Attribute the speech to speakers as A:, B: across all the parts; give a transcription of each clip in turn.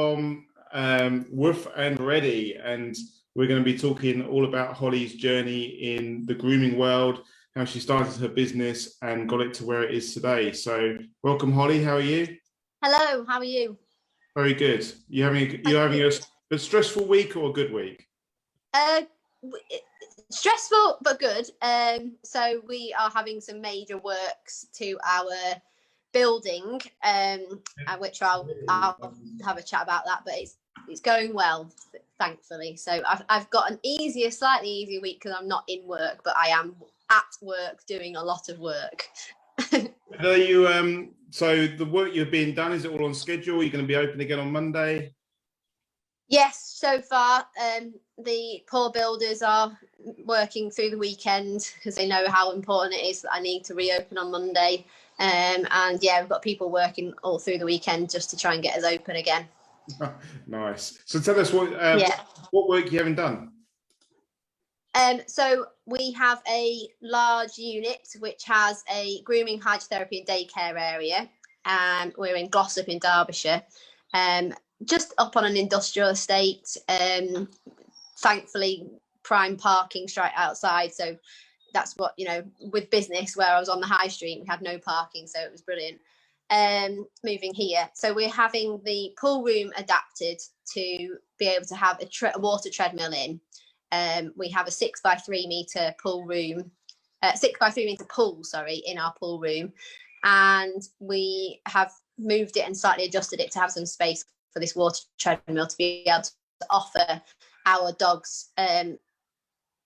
A: from Woof Ready, and we're going to be talking all about Holly's journey in the grooming world, how she started her business and got it to where it is today. So welcome, Holly. How are you?
B: Hello, how are you?
A: Very good. You having a stressful week or a good week?
B: Stressful but good. So we are having some major works to our building, which I'll have a chat about that. But it's going well, thankfully. So I've got an slightly easier week because I'm not in work, but I am at work doing a lot of work.
A: Are you so the work you're being done, is it all on schedule? You're going to be open again on Monday?
B: Yes, so far the poor builders are working through the weekend because they know how important it is that I need to reopen on Monday. And yeah, we've got people working all through the weekend just to try and get us open again.
A: Nice. So tell us what work you haven't done.
B: So we have a large unit which has a grooming, hydrotherapy and daycare area. We're in Glossop in Derbyshire, just up on an industrial estate. Thankfully, prime parking straight outside. So that's what, with business where I was on the high street, we had no parking. So it was brilliant. Moving here. So we're having the pool room adapted to be able to have a water treadmill in. We have a 6x3 meter pool room, 6x3 meter pool, in our pool room. And we have moved it and slightly adjusted it to have some space for this water treadmill to be able to offer our dogs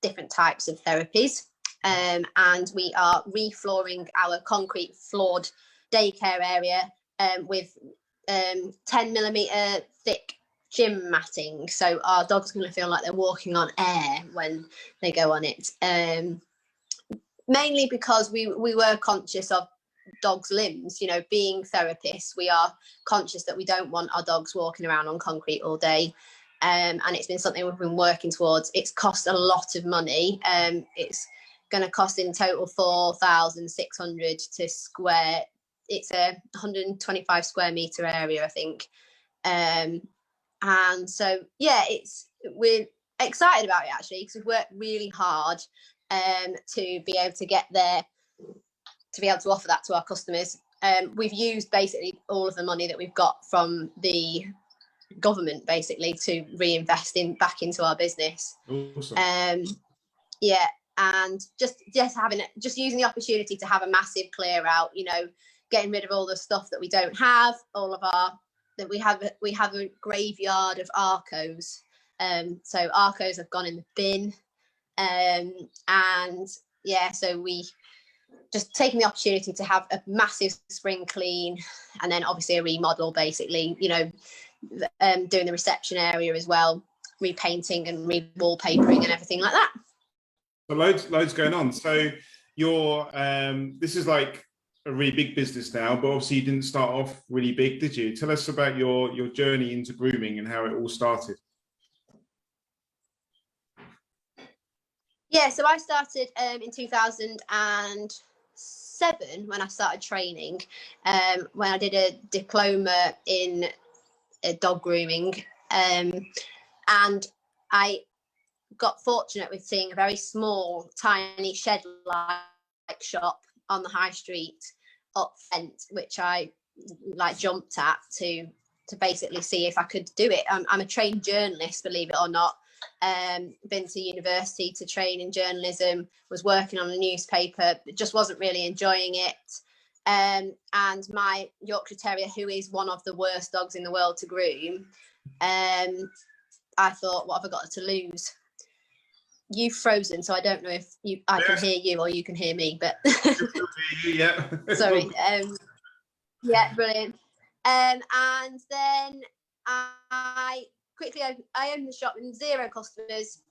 B: different types of therapies. And we are reflooring our concrete floored daycare area with 10mm thick gym matting, so our dogs are going to feel like they're walking on air when they go on it. Mainly because we were conscious of dogs' limbs. Being therapists, we are conscious that we don't want our dogs walking around on concrete all day. And it's been something we've been working towards. It's cost a lot of money. It's going to cost in total 4,600 to square. It's a 125 square meter area, I think. And so, yeah, we're excited about it actually, because we've worked really hard to be able to get there, to be able to offer that to our customers. We've used basically all of the money that we've got from the government basically to reinvest back into our business.
A: Awesome.
B: Yeah, and just using the opportunity to have a massive clear out, getting rid of all the stuff that we don't have, that we have a graveyard of Arcos. So Arcos have gone in the bin. And yeah, so we just taking the opportunity to have a massive spring clean, and then obviously a remodel basically, doing the reception area as well, repainting and re-wallpapering and everything like that.
A: So loads going on. So you're this is like a really big business now, but obviously you didn't start off really big, did you? Tell us about your journey into grooming and how it all started.
B: Yeah, so I started in 2007 when I started training, when I did a diploma in dog grooming, and I got fortunate with seeing a very small, tiny shed-like shop on the high street up Fent, which I jumped at to basically see if I could do it. I'm a trained journalist, believe it or not. Been to university to train in journalism, was working on a newspaper, just wasn't really enjoying it. And my Yorkshire Terrier, who is one of the worst dogs in the world to groom, I thought, what have I got to lose? You've frozen, so I don't know if I can hear you or you can hear me, but
A: yeah.
B: Sorry. Yeah, brilliant. And then I owned the shop with 0 customers.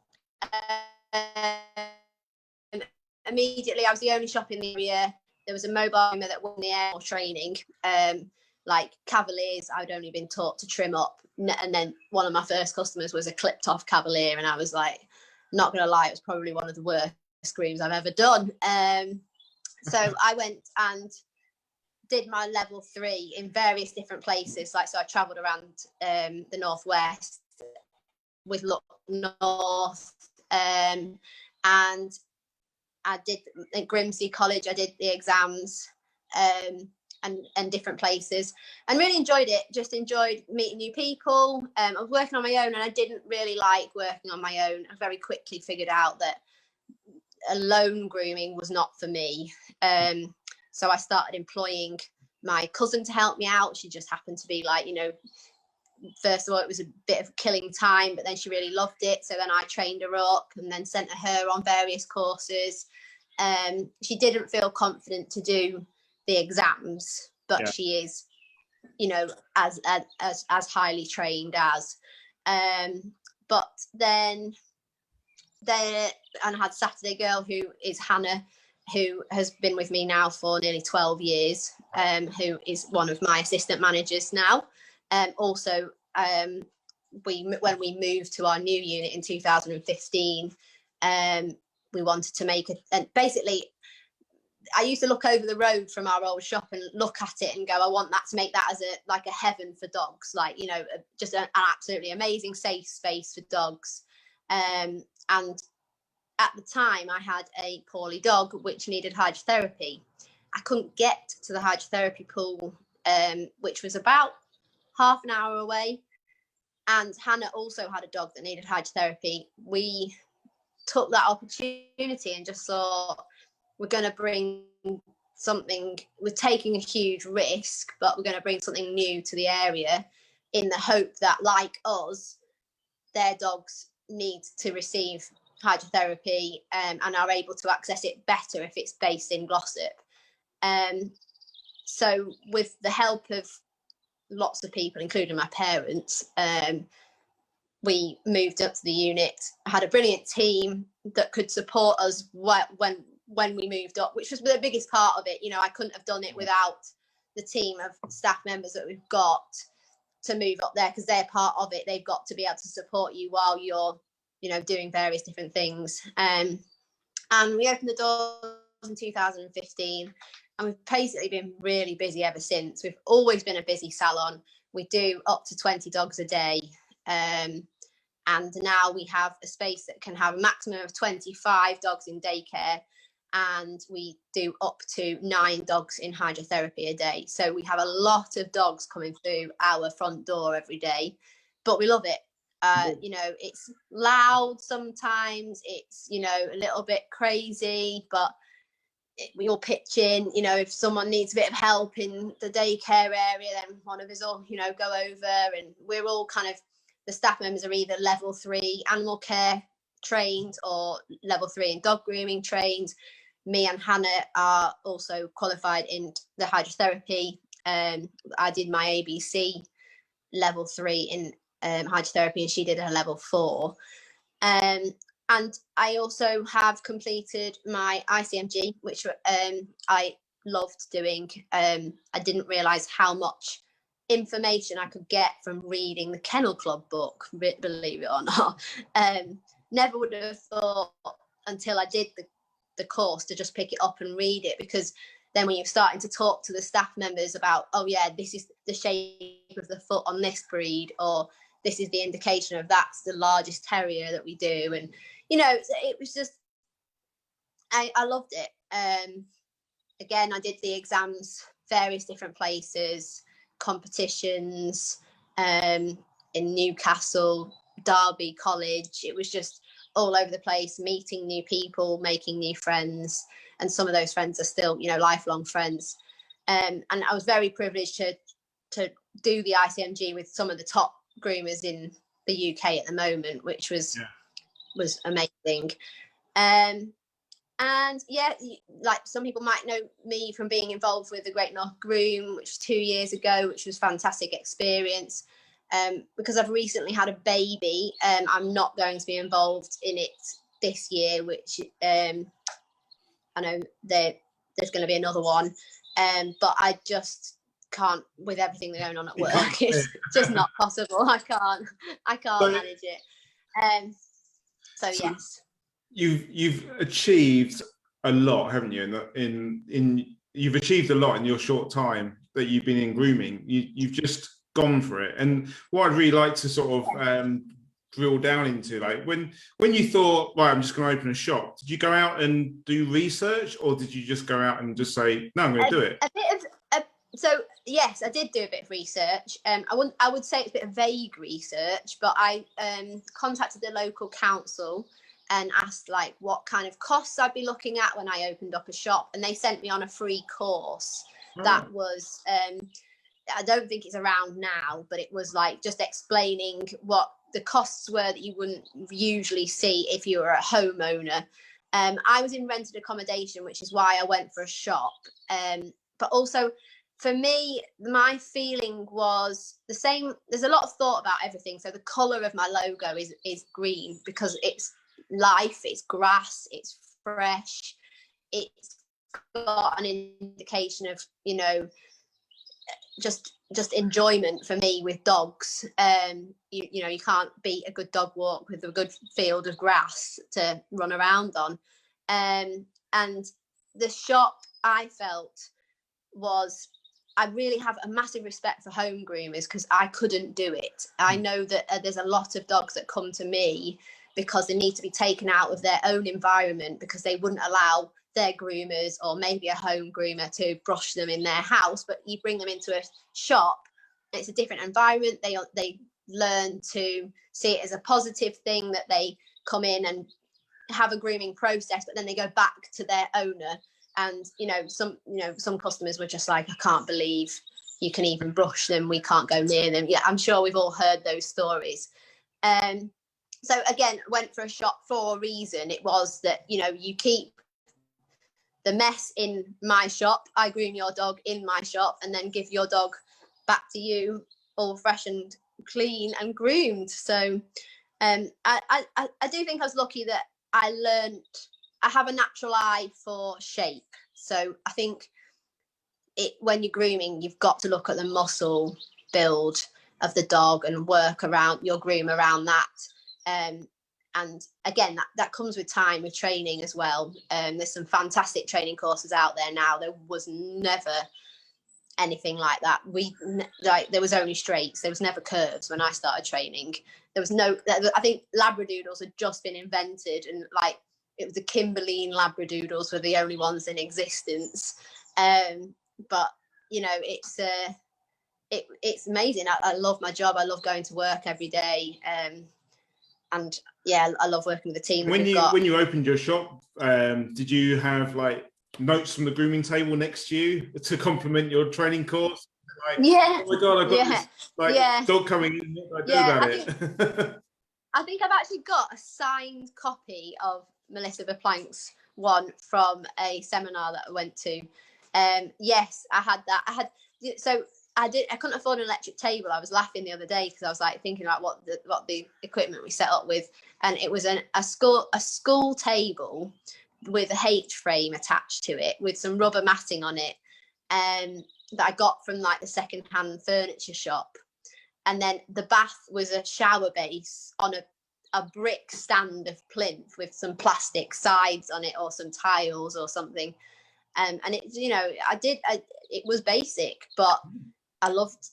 B: Immediately, I was the only shop in the area. There was a mobile groomer that won the air training. Like Cavaliers, I'd only been taught to trim up, and then one of my first customers was a clipped off Cavalier, and I was like, not gonna lie, it was probably one of the worst grooms I've ever done. So I went and did my level 3 in various different places. Like, so I travelled around the northwest with Look North, and I did at Grimsby College. I did the exams, and different places, and really enjoyed it. Just enjoyed meeting new people. I was working on my own, and I didn't really like working on my own. I very quickly figured out that alone grooming was not for me. So I started employing my cousin to help me out. She just happened to be like, first of all, it was a bit of killing time, but then she really loved it. So then I trained her up and then sent her on various courses. She didn't feel confident to do the exams, but she is, as highly trained as. But then and I had Saturday Girl, who is Hannah, who has been with me now for nearly 12 years, who is one of my assistant managers now. Also, when we moved to our new unit in 2015, we wanted to make and basically, I used to look over the road from our old shop and look at it and go, I want that to make that as a heaven for dogs, like, just an absolutely amazing safe space for dogs. And at the time, I had a poorly dog which needed hydrotherapy. I couldn't get to the hydrotherapy pool, which was about half an hour away. And Hannah also had a dog that needed hydrotherapy. We took that opportunity and just thought, we're going to bring something, we're taking a huge risk, but we're going to bring something new to the area in the hope that, like us, their dogs need to receive hydrotherapy, and are able to access it better if it's based in Glossop. So with the help of lots of people, including my parents, we moved up to the unit. I had a brilliant team that could support us when we moved up, which was the biggest part of it. I couldn't have done it without the team of staff members that we've got to move up there, because they're part of it. They've got to be able to support you while you're doing various different things. And we opened the doors in 2015, and we've basically been really busy ever since. We've always been a busy salon. We do up to 20 dogs a day. And now we have a space that can have a maximum of 25 dogs in daycare, and we do up to 9 dogs in hydrotherapy a day. So we have a lot of dogs coming through our front door every day, but we love it. It's loud sometimes, it's, a little bit crazy, but we all pitch in. If someone needs a bit of help in the daycare area, then one of us will, go over, and we're all kind of, the staff members are either level 3 animal care trained or level 3 in dog grooming trained. Me and Hannah are also qualified in the hydrotherapy. I did my ABC level 3 in hydrotherapy, and she did her level 4. And I also have completed my ICMG, which I loved doing. I didn't realise how much information I could get from reading the Kennel Club book, believe it or not. Never would have thought until I did the course to just pick it up and read it, because then when you're starting to talk to the staff members about, oh yeah, this is the shape of the foot on this breed, or this is the indication of that's the largest terrier that we do. And, it was just, I loved it. Again, I did the exams, various different places, competitions, in Newcastle, Derby College. It was just all over the place, meeting new people, making new friends. And some of those friends are still, lifelong friends. And I was very privileged to do the ICMG with some of the top groomers in the UK at the moment, which was amazing. And yeah, like some people might know me from being involved with the Great North Groom, which was 2 years ago, which was a fantastic experience. Because I've recently had a baby, I'm not going to be involved in it this year, which I know there's going to be another one, but I just can't, with everything that's going on at work. It's just not possible. I can't manage it. So yes,
A: you've achieved a lot, haven't you? In you've achieved a lot in your short time that you've been in grooming. You've just gone for it. And what I'd really like to sort of drill down into, like when you thought, right, I'm just going to open a shop, did you go out and do research, or did you just go out and just say, no, I'm going to do it?
B: A bit of so yes, I did do a bit of research. I would say it's a bit of vague research, but I contacted the local council and asked like what kind of costs I'd be looking at when I opened up a shop, and they sent me on a free course that was I don't think it's around now, but it was like just explaining what the costs were that you wouldn't usually see if you were a homeowner. I was in rented accommodation, which is why I went for a shop. But also for me, my feeling was the same. There's a lot of thought about everything. So the colour of my logo is green because it's life, it's grass, it's fresh, it's got an indication of, you know, just enjoyment for me with dogs. You know, you can't beat a good dog walk with a good field of grass to run around on. And the shop, I felt, was, I really have a massive respect for home groomers because I couldn't do it. I know that there's a lot of dogs that come to me because they need to be taken out of their own environment because they wouldn't allow their groomers or maybe a home groomer to brush them in their house. But you bring them into a shop, it's a different environment. They learn to see it as a positive thing, that they come in and have a grooming process, but then they go back to their owner. And some customers were just like, I can't believe you can even brush them, we can't go near them. Yeah, I'm sure we've all heard those stories. So again, went for a shop for a reason. It was that, you know, you keep the mess in my shop, I groom your dog in my shop, and then give your dog back to you all fresh and clean and groomed. So I do think I was lucky that I have a natural eye for shape. So I think when you're grooming, you've got to look at the muscle build of the dog and work around your groom around that. And again, that comes with time, with training as well. There's some fantastic training courses out there now. There was never anything like that. There was only straights. There was never curves when I started training. There was I think Labradoodles had just been invented, and like it was the Kimberline Labradoodles were the only ones in existence. But you know, it's amazing. I love my job. I love going to work every day. And yeah, I love working with the team.
A: When you opened your shop, did you have like notes from the grooming table next to you to complement your training course? Like,
B: yeah.
A: Oh my God, I've got this dog coming in. What do I do about it?
B: I think I've actually got a signed copy of Melissa Verplank's one from a seminar that I went to. Yes, I had that. I couldn't afford an electric table. I was laughing the other day because I was like thinking about what the equipment we set up with, and it was a school table with a H frame attached to it with some rubber matting on it, that I got from like the second-hand furniture shop. And then the bath was a shower base on a brick stand of plinth with some plastic sides on it or some tiles or something. And it, you know, it was basic, but I loved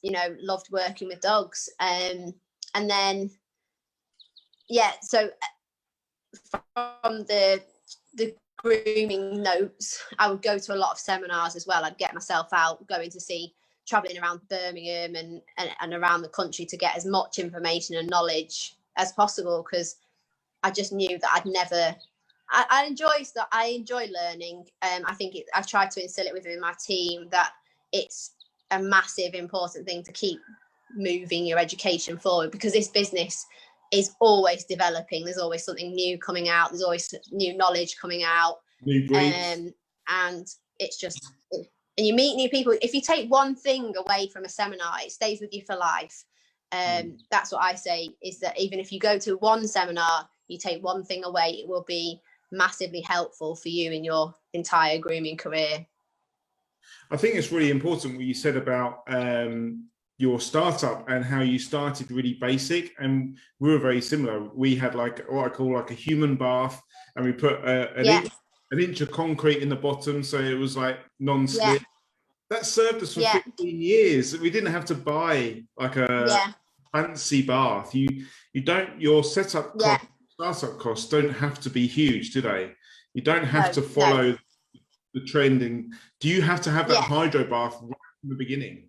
B: working with dogs. And then, yeah, so from the grooming notes, I would go to a lot of seminars as well. I'd get myself out, traveling around Birmingham and around the country to get as much information and knowledge as possible, because I just knew that I enjoy learning. I think I've tried to instill it within my team that it's a massive important thing to keep moving your education forward, because this business is always developing. There's always something new coming out. There's always new knowledge coming out.
A: New breeds.
B: And it's just, and you meet new people. If you take one thing away from a seminar, it stays with you for life. That's what I say, is that even if you go to one seminar, you take one thing away, it will be massively helpful for you in your entire grooming career.
A: I think it's really important what you said about your startup and how you started really basic, and we were very similar. We had like what I call like a human bath, and we put an an inch of concrete in the bottom, so it was like non-slip.
B: Yeah.
A: That served us for
B: Yeah.
A: 15 years. We didn't have to buy like a
B: Yeah.
A: fancy bath. You don't, your setup
B: Yeah.
A: costs, startup costs don't have to be huge, do they? You don't have
B: No.
A: to follow the trend. And do you have to have that
B: Yeah.
A: hydro bath right from the beginning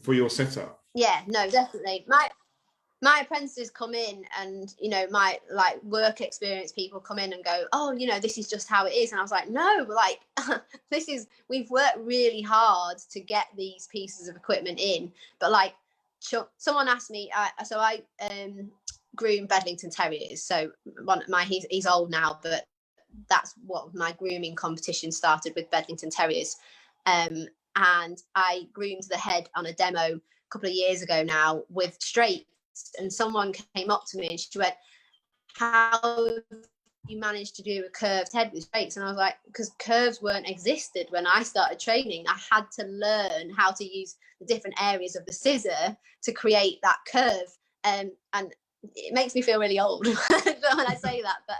A: for your setup?
B: Yeah. No, definitely. My apprentices come in, and my like work experience people come in and go, oh, this is just how it is. And I was like, no, like we've worked really hard to get these pieces of equipment in. But like someone asked me, I groom Bedlington Terriers. So he's old now, but that's what my grooming competition started with, Bedlington Terriers. And I groomed the head on a demo a couple of years ago now with straight. And someone came up to me and she went, how you managed to do a curved head with straights? And I was like, because curves weren't existed when I started training. I had to learn how to use the different areas of the scissor to create that curve. And it makes me feel really old when I say that, but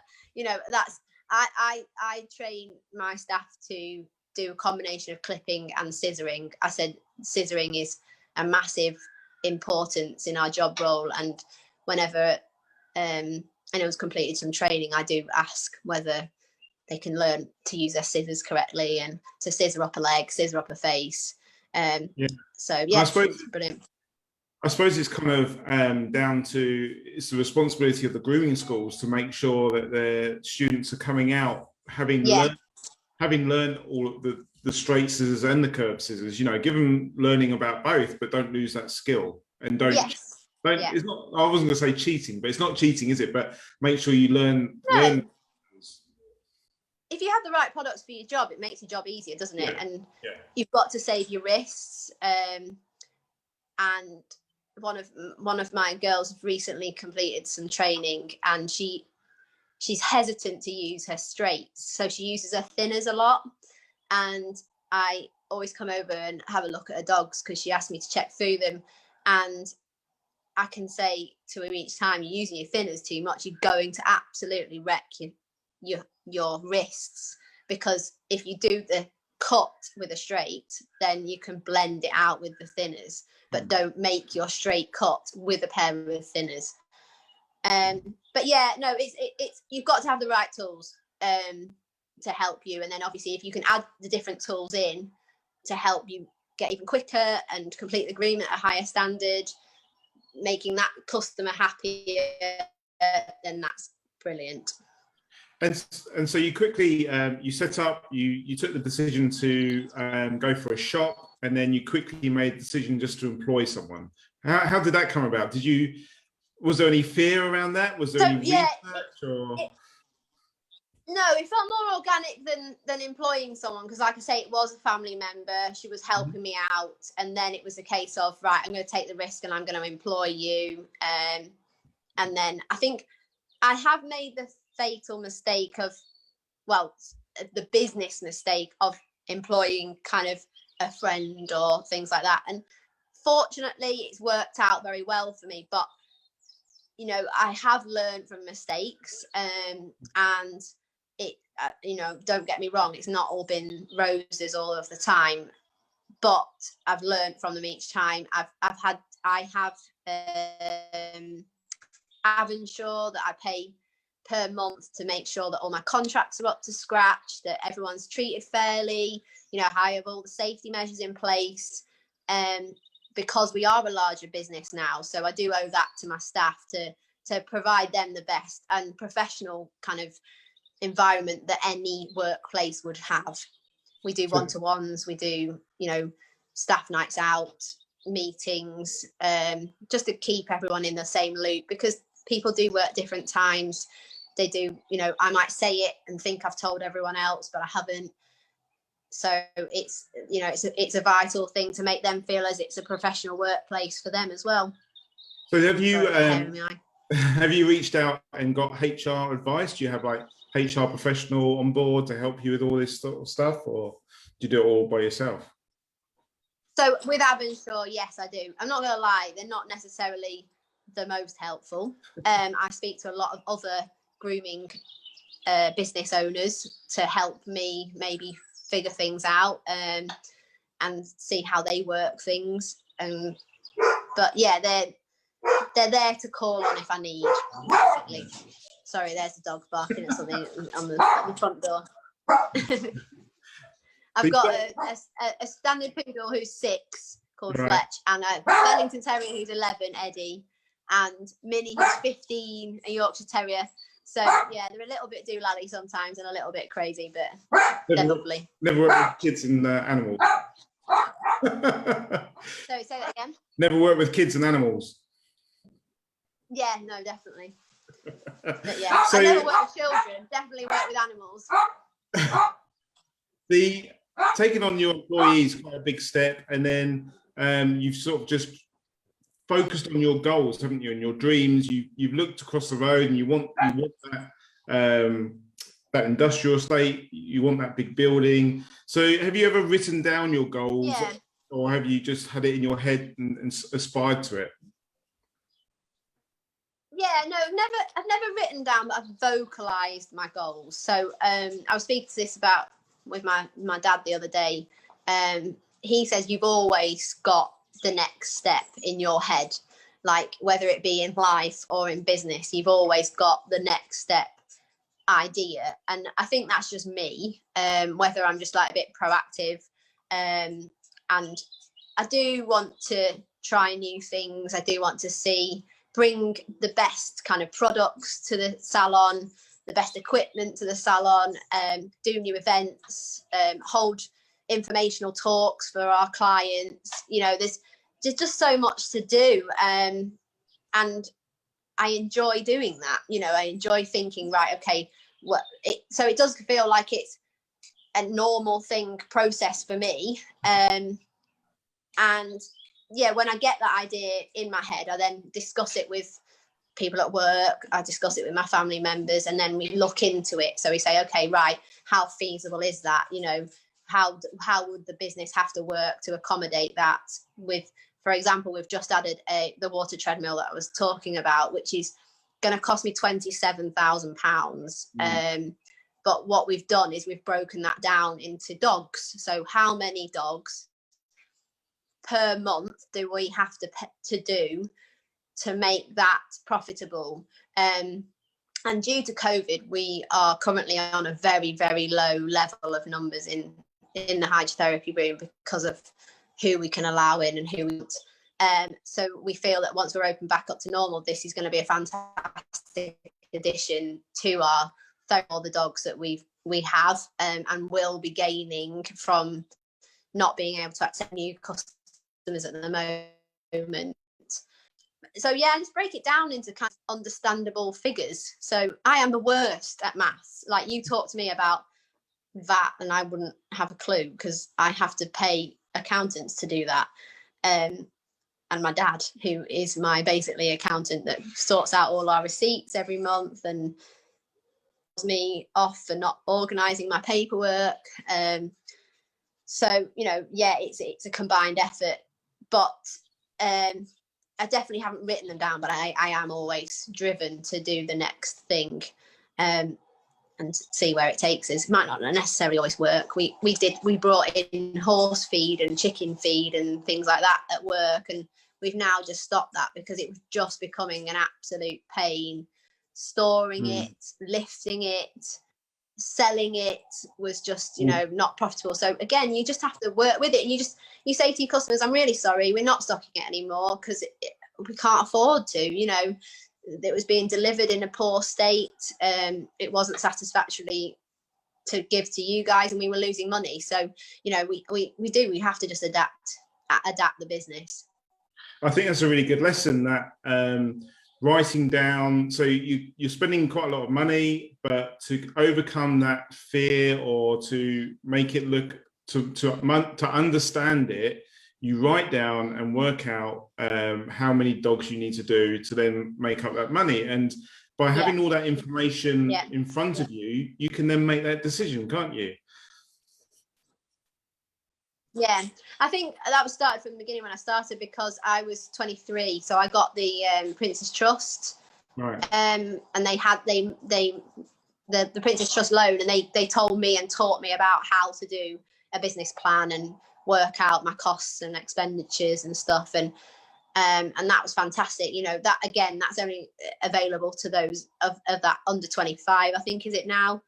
B: that's I train my staff to do a combination of clipping and scissoring. I said scissoring is a massive importance in our job role, and whenever anyone's completed some training, I do ask whether they can learn to use their scissors correctly and to scissor up a leg, scissor up a face. So yeah, it's brilliant.
A: I suppose it's kind of down to, it's the responsibility of the grooming schools to make sure that their students are coming out having learned all of the straight scissors and the curved scissors. Give them learning about both, but don't lose that skill. And don't. It's not. I wasn't going to say cheating, but it's not cheating, is it? But make sure you learn.
B: If you have the right products for your job, it makes your job easier, doesn't it? And you've got to save your wrists. And one of my girls recently completed some training, and she's hesitant to use her straights, so she uses her thinners a lot. And I always come over and have a look at her dogs because she asked me to check through them, and I can say to her each time, you're using your thinners too much, you're going to absolutely wreck your wrists, because if you do the cut with a straight, then you can blend it out with the thinners, but don't make your straight cut with a pair of thinners. But yeah, no, it's you've got to have the right tools to help you, and then obviously if you can add the different tools in to help you get even quicker and complete the groom at a higher standard, making that customer happier, then that's brilliant.
A: And so you quickly you set up, you took the decision to go for a shop, and then you quickly made the decision just to employ someone. How did that come about? Was there any fear around that? Was there any research?
B: No, it felt more organic than employing someone, because like I say, it was a family member. She was helping me out, and then it was a case of, right, I'm going to take the risk and I'm going to employ you. And then I think I have made the fatal mistake of, the business mistake of employing kind of a friend or things like that. And fortunately, it's worked out very well for me. But I have learned from mistakes, and it, don't get me wrong, it's not all been roses all of the time, but I've learned from them each time. I have Avonsure that I pay per month to make sure that all my contracts are up to scratch, that everyone's treated fairly, I have all the safety measures in place, because we are a larger business now. So I do owe that to my staff to provide them the best and professional kind of environment that any workplace would have. We do one-to-ones, we do, staff nights out, meetings, just to keep everyone in the same loop, because people do work different times. They do, I might say it and think I've told everyone else, but I haven't. So it's, it's a vital thing to make them feel as it's a professional workplace for them as well.
A: So have you reached out and got HR advice? Do you have like HR professional on board to help you with all this sort of stuff, or do you do it all by yourself?
B: So with Avonsure, yes, I do. I'm not going to lie, they're not necessarily the most helpful. I speak to a lot of other grooming business owners to help me maybe figure things out and see how they work things. But yeah, they're there to call on if I need, basically. Sorry, there's a dog barking at something on the front door. I've got a standard poodle who's 6 called Fletch, and a Wellington Terrier who's 11, Eddie, and Minnie who's 15, a Yorkshire Terrier. So yeah, they're a little bit doolally sometimes and a little bit crazy, but they're lovely.
A: Never worked with kids and animals.
B: Sorry, say that again. Never
A: worked with kids and animals.
B: Yeah, no, definitely. But yeah, so, I never work with children. Definitely work with animals.
A: The taking on your employees is quite a big step, and then you've sort of just focused on your goals, haven't you, and your dreams. You've looked across the road, and you want that industrial estate. You want that big building. So, have you ever written down your goals, or have you just had it in your head and aspired to it?
B: Yeah, no, I've never written down, but I've vocalized my goals. So I was speaking to this about with my dad the other day. He says you've always got the next step in your head, like whether it be in life or in business, you've always got the next step idea. And I think that's just me, whether I'm just like a bit proactive. And I do want to try new things. I do want to bring the best kind of products to the salon, the best equipment to the salon, do new events, hold informational talks for our clients. You know, there's just so much to do. And I enjoy doing that. You know, I enjoy thinking, right, okay, so it does feel like it's a normal process for me. And yeah, when I get that idea in my head, I then discuss it with people at work. I discuss it with my family members, and then we look into it. So we say, okay, right, how feasible is that? You know, how would the business have to work to accommodate that? For example, we've just added the water treadmill that I was talking about, which is going to cost me £27,000. But what we've done is we've broken that down into dogs. So how many dogs per month do we have to do to make that profitable? And due to COVID, we are currently on a very, very low level of numbers in the hydrotherapy room because of who we can allow in and who we don't. So we feel that once we're open back up to normal, this is going to be a fantastic addition to all the dogs that we have, and will be gaining from not being able to accept new customers at the moment. So yeah, just break it down into kind of understandable figures. So I am the worst at maths. Like, you talk to me about VAT and I wouldn't have a clue, because I have to pay accountants to do that. And my dad, who is my basically accountant that sorts out all our receipts every month and me off for not organising my paperwork. So, you know, yeah, it's a combined effort. But I definitely haven't written them down, but I am always driven to do the next thing, and see where it takes us. It might not necessarily always work. We brought in horse feed and chicken feed and things like that at work, and we've now just stopped that because it was just becoming an absolute pain. Storing it, lifting it, selling it was just, you know, not profitable. So again, you just have to work with it, and you say to your customers, I'm really sorry, we're not stocking it anymore because we can't afford to. You know, it was being delivered in a poor state. It wasn't satisfactory to give to you guys, and we were losing money. So, you know, we have to just adapt the business.
A: I think that's a really good lesson, that writing down. So you're spending quite a lot of money, but to overcome that fear, or to make it look to understand it, you write down and work out how many dogs you need to do to then make up that money. And by having all that information in front of you, you can then make that decision, can't you?
B: Yeah, I think that was started from the beginning when I started, because I was 23, so I got the Prince's Trust,
A: right?
B: And they the Princess Trust loan, and they told me and taught me about how to do a business plan and work out my costs and expenditures and stuff. And that was fantastic. You know, that again, that's only available to those of that under 25, I think, is it now?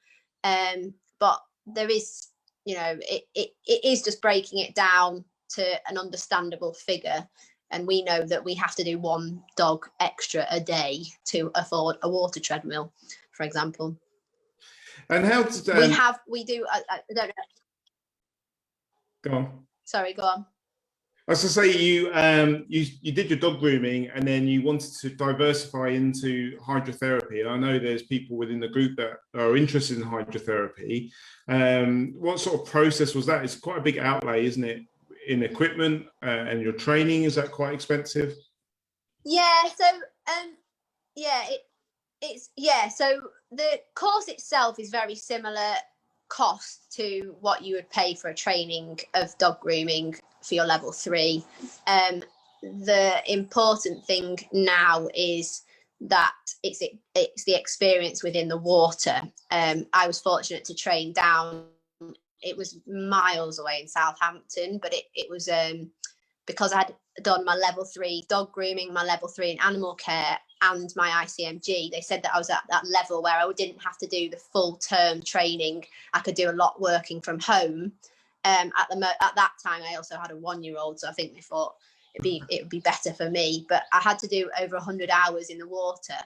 B: But there is, you know, it is just breaking it down to an understandable figure. And we know that we have to do one dog extra a day to afford a water treadmill, for example.
A: And how did
B: we do, I don't know.
A: Go on.
B: Sorry, go on.
A: I was to say you did your dog grooming, and then you wanted to diversify into hydrotherapy. And I know there's people within the group that are interested in hydrotherapy. What sort of process was that? It's quite a big outlay, isn't it, in equipment and your training? Is that quite expensive?
B: Yeah. So So the course itself is very similar cost to what you would pay for a training of dog grooming for your level 3. The important thing now is that it's the experience within the water. I was fortunate to train down. It was miles away in Southampton, but it was because I had done my level 3 dog grooming, my level 3 in animal care, and my ICMG. They said that I was at that level where I didn't have to do the full term training. I could do a lot working from home. At that time, I also had a 1-year-old, so I think they thought it would be better for me. But I had to do over 100 hours in the water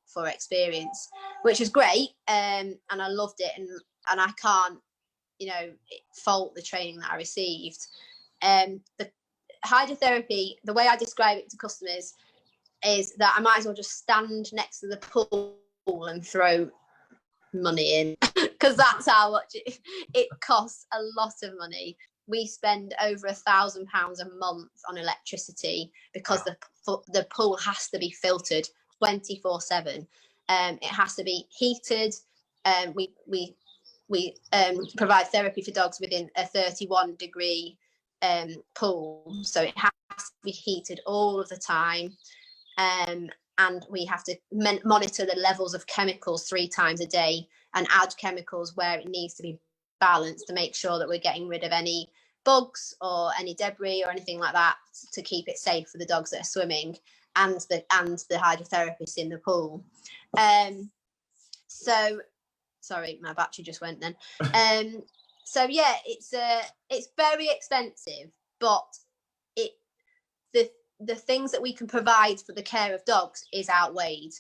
B: for experience, which was great, and I loved it. And I can't, you know, fault the training that I received. The hydrotherapy, the way I describe it to customers, is that I might as well just stand next to the pool and throw money in, because that's how much it costs. A lot of money. We spend over £1,000 a month on electricity because the pool has to be filtered 24/7. It has to be heated. We provide therapy for dogs within a 31-degree pool, so it has to be heated all of the time. And we have to monitor the levels of chemicals 3 times a day and add chemicals where it needs to be balanced to make sure that we're getting rid of any bugs or any debris or anything like that to keep it safe for the dogs that are swimming and the hydrotherapists in the pool. So sorry, my battery just went then. So yeah, it's very expensive, but the things that we can provide for the care of dogs is outweighed.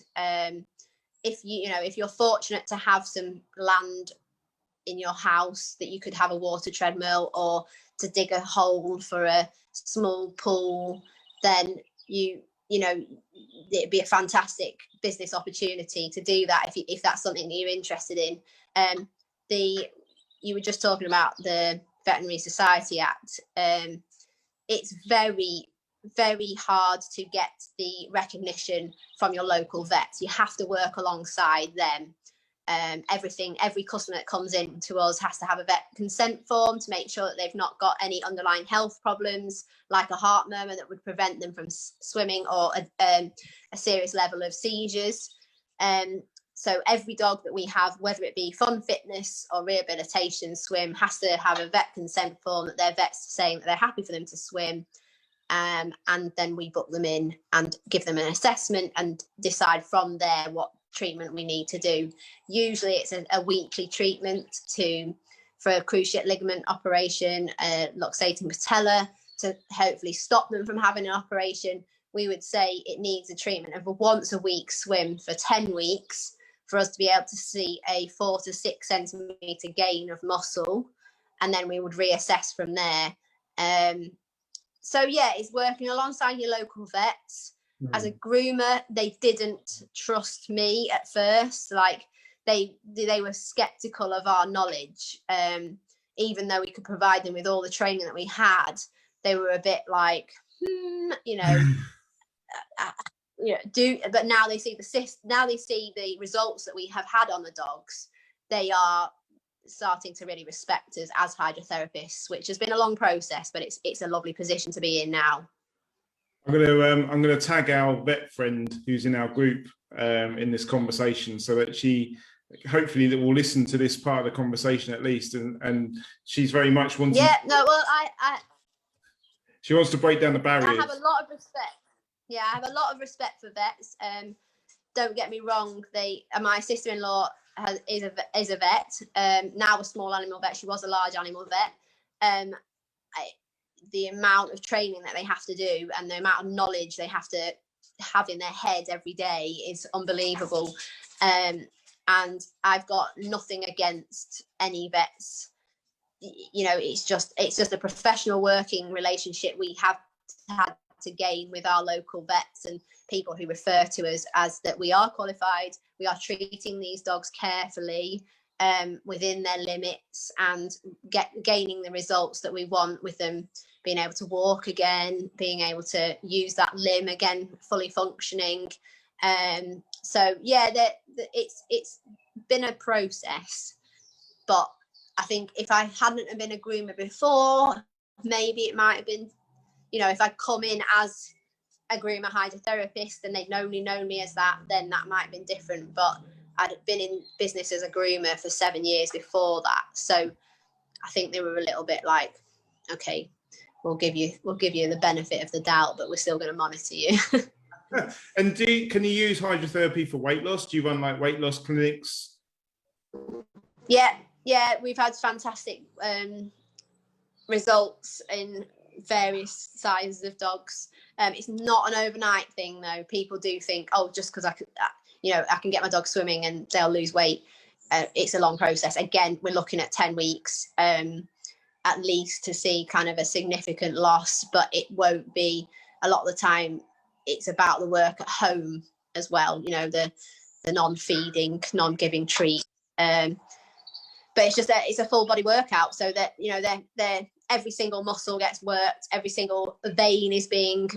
B: If you're fortunate to have some land in your house that you could have a water treadmill or to dig a hole for a small pool, then it'd be a fantastic business opportunity to do that if that's something that you're interested in. You were just talking about the Veterinary Society Act. It's very, very hard to get the recognition from your local vets. You have to work alongside them. Every customer that comes in to us has to have a vet consent form to make sure that they've not got any underlying health problems like a heart murmur that would prevent them from swimming, or a serious level of seizures. So every dog that we have, whether it be fun fitness or rehabilitation swim, has to have a vet consent form that their vet's saying that they're happy for them to swim. And then we book them in and give them an assessment and decide from there what treatment we need to do. Usually it's a weekly treatment for a cruciate ligament operation, luxating patella, to hopefully stop them from having an operation. We would say it needs a treatment of a once a week swim for 10 weeks for us to be able to see a 4 to 6 centimetre gain of muscle, and then we would reassess from there. So yeah, it's working alongside your local vets. As a groomer, they didn't trust me at first. Like they were skeptical of our knowledge, even though we could provide them with all the training that we had. They were a bit like, but now they see the results that we have had on the dogs. They are starting to really respect us as hydrotherapists, which has been a long process, but it's a lovely position to be in now.
A: I'm gonna tag our vet friend who's in our group in this conversation so that she hopefully that will listen to this part of the conversation at least, and she's very much wanting.
B: Yeah, no, well,
A: she wants to break down the barriers.
B: I have a lot of respect. Yeah, I have a lot of respect for vets. Don't get me wrong. My sister-in-law is a vet. Now a small animal vet. She was a large animal vet. The amount of training that they have to do and the amount of knowledge they have to have in their head every day is unbelievable. And I've got nothing against any vets. You know, it's just a professional working relationship we have had to gain with our local vets and people who refer to us as that we are qualified. We are treating these dogs carefully within their limits and gaining the results that we want with them being able to walk again, being able to use that limb again, fully functioning. So yeah, it's been a process, but I think if I hadn't have been a groomer before, maybe it might have been, you know, if I'd come in as a groomer hydrotherapist and they'd only known me as that, then that might have been different. But I'd been in business as a groomer for 7 years before that. So I think they were a little bit like, okay, we'll give you the benefit of the doubt, but we're still going to monitor you.
A: And can you use hydrotherapy for weight loss? Do you run like weight loss clinics?
B: Yeah, we've had fantastic results in various sizes of dogs. It's not an overnight thing though. People do think, oh, just because I can get my dog swimming and they'll lose weight. It's a long process. Again, we're looking at 10 weeks at least to see kind of a significant loss, but it won't be a lot of the time. It's about the work at home as well, you know, the non-feeding, non-giving treat. But it's a full body workout, so that, you know, they're every single muscle gets worked, every single vein is being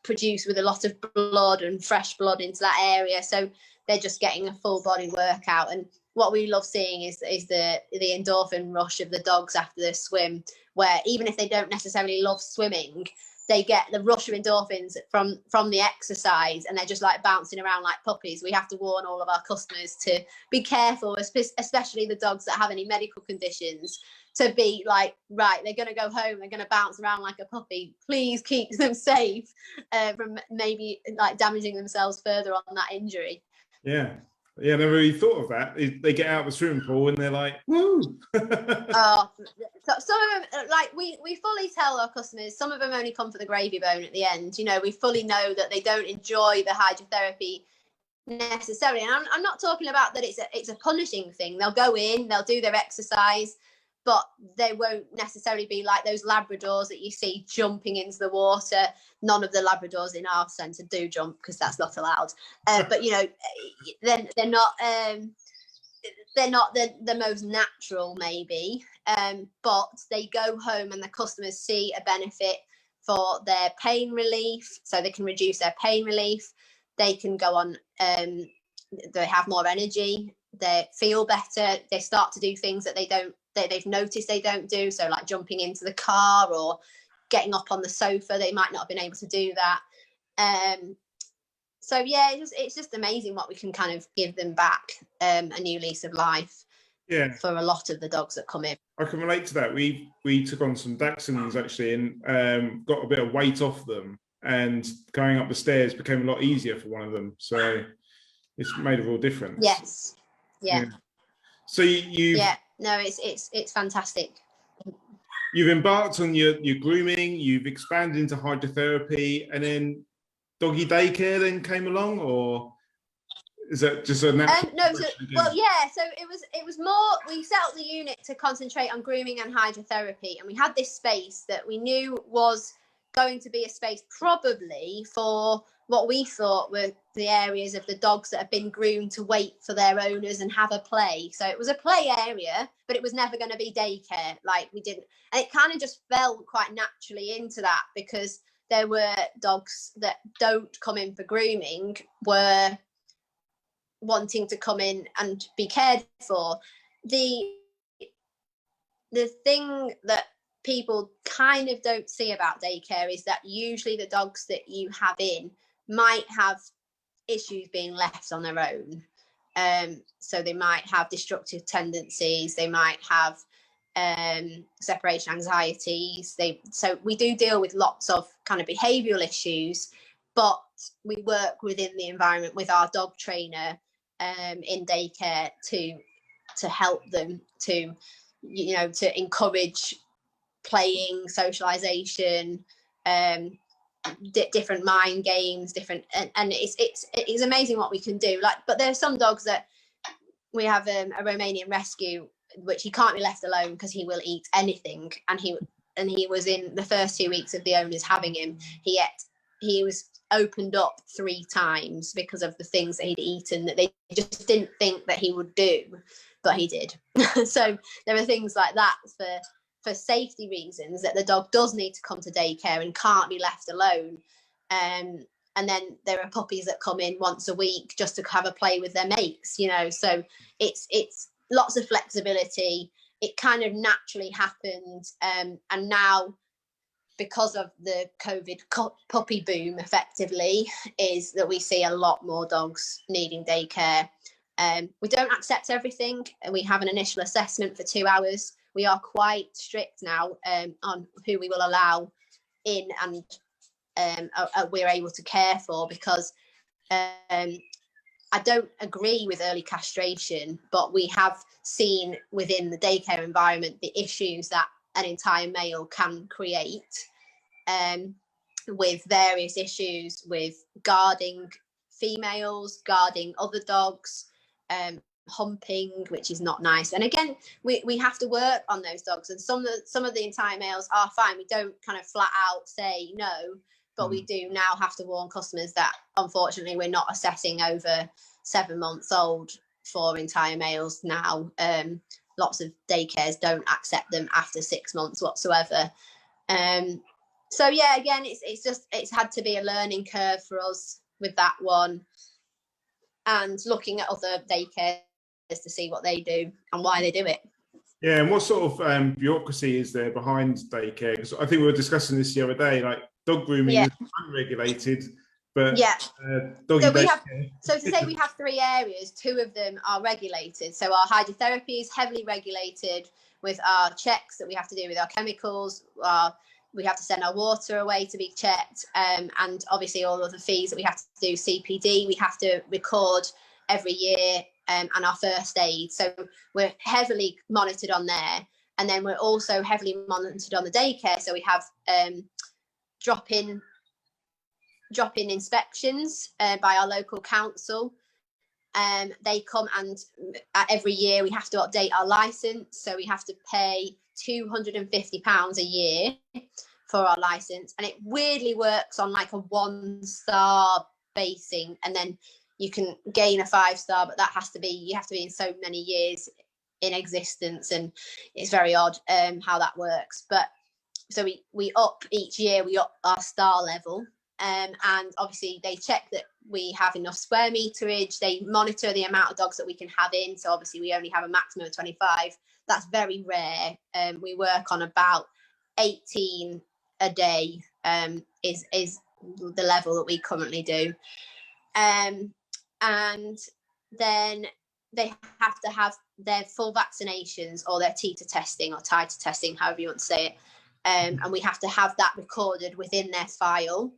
B: produced with a lot of blood and fresh blood into that area, so they're just getting a full body workout. And what we love seeing is the endorphin rush of the dogs after the swim, where even if they don't necessarily love swimming, they get the rush of endorphins from the exercise, and they're just like bouncing around like puppies. We have to warn all of our customers to be careful, especially the dogs that have any medical conditions, to be like, right, they're going to go home, they're going to bounce around like a puppy. Please keep them safe from maybe like damaging themselves further on that injury.
A: Yeah, never really thought of that. They get out of the swimming pool and they're like, woo.
B: Oh, so some of them, like we fully tell our customers, some of them only come for the gravy bone at the end. You know, we fully know that they don't enjoy the hydrotherapy necessarily. And I'm not talking about that it's a punishing thing. They'll go in, they'll do their exercise, but they won't necessarily be like those Labradors that you see jumping into the water. None of the Labradors in our centre do jump because that's not allowed. But, you know, they're not the most natural maybe, but they go home and the customers see a benefit for their pain relief, so they can reduce their pain relief. They can go on, they have more energy, they feel better, they start to do things that they've noticed they don't do, so like jumping into the car or getting up on the sofa, they might not have been able to do that. So yeah, it's just amazing what we can kind of give them back, a new lease of life. Yeah, for a lot of the dogs that come in.
A: I can relate to that. We took on some Dachshunds actually and got a bit of weight off them, and going up the stairs became a lot easier for one of them. So it's made a real difference.
B: Yes. Yeah.
A: So
B: it's fantastic.
A: You've embarked on your grooming. You've expanded into hydrotherapy, and then doggy daycare then came along, or is that just a natural?
B: So it was more, we set up the unit to concentrate on grooming and hydrotherapy, and we had this space that we knew was going to be a space probably for what we thought were the areas of the dogs that have been groomed to wait for their owners and have a play. So it was a play area, but it was never going to be daycare. Like we didn't, and it kind of just fell quite naturally into that, because there were dogs that don't come in for grooming were wanting to come in and be cared for. The thing that people kind of don't see about daycare is that usually the dogs that you have in might have issues being left on their own. So they might have destructive tendencies, they might have separation anxieties. So we do deal with lots of kind of behavioural issues, but we work within the environment with our dog trainer in daycare to help them to, you know, to encourage playing, socialization, different mind games, different, and it's amazing what we can do. Like, but there are some dogs that we have a Romanian rescue, which he can't be left alone because he will eat anything, and he was in the first 2 weeks of the owners having him, he was opened up 3 times because of the things that he'd eaten that they just didn't think that he would do, but he did. So there are things like that for safety reasons, that the dog does need to come to daycare and can't be left alone. And then there are puppies that come in once a week just to have a play with their mates, you know. So it's lots of flexibility. It kind of naturally happened, and now, because of the COVID puppy boom, effectively, is that we see a lot more dogs needing daycare. We don't accept everything, and we have an initial assessment for 2 hours. We are quite strict now on who we will allow in, and we're able to care for, because I don't agree with early castration, but we have seen within the daycare environment the issues that an entire male can create, with various issues with guarding females, guarding other dogs, humping, which is not nice. And again, we have to work on those dogs, and some of the entire males are fine. We don't kind of flat out say no, but we do now have to warn customers that unfortunately we're not assessing over 7 months old for entire males now. Lots of daycares don't accept them after 6 months whatsoever. So yeah, again, it's had to be a learning curve for us with that one, and looking at other daycares to see what they do and why they do it.
A: Yeah, and what sort of bureaucracy is there behind daycare? Because I think we were discussing this the other day, like dog grooming is unregulated, but doggy daycare.
B: So to say, we have 3 areas, 2 of them are regulated. So our hydrotherapy is heavily regulated with our checks that we have to do with our chemicals. We have to send our water away to be checked, and obviously all of the fees that we have to do. CPD, we have to record every year, and our first aid. So we're heavily monitored on there. And then we're also heavily monitored on the daycare. So we have drop-in inspections by our local council. They come, and every year we have to update our license. So we have to pay £250 a year for our license, and it weirdly works on like a 1-star basing, and then you can gain a 5-star, but you have to be in so many years in existence, and it's very odd how that works. But so we up each year, we up our star level, and obviously they check that we have enough square meterage. They monitor the amount of dogs that we can have in. So obviously we only have a maximum of 25. That's very rare. We work on about 18 a day, is the level that we currently do. And then they have to have their full vaccinations, or their titer testing, or titer testing, however you want to say it. And we have to have that recorded within their file.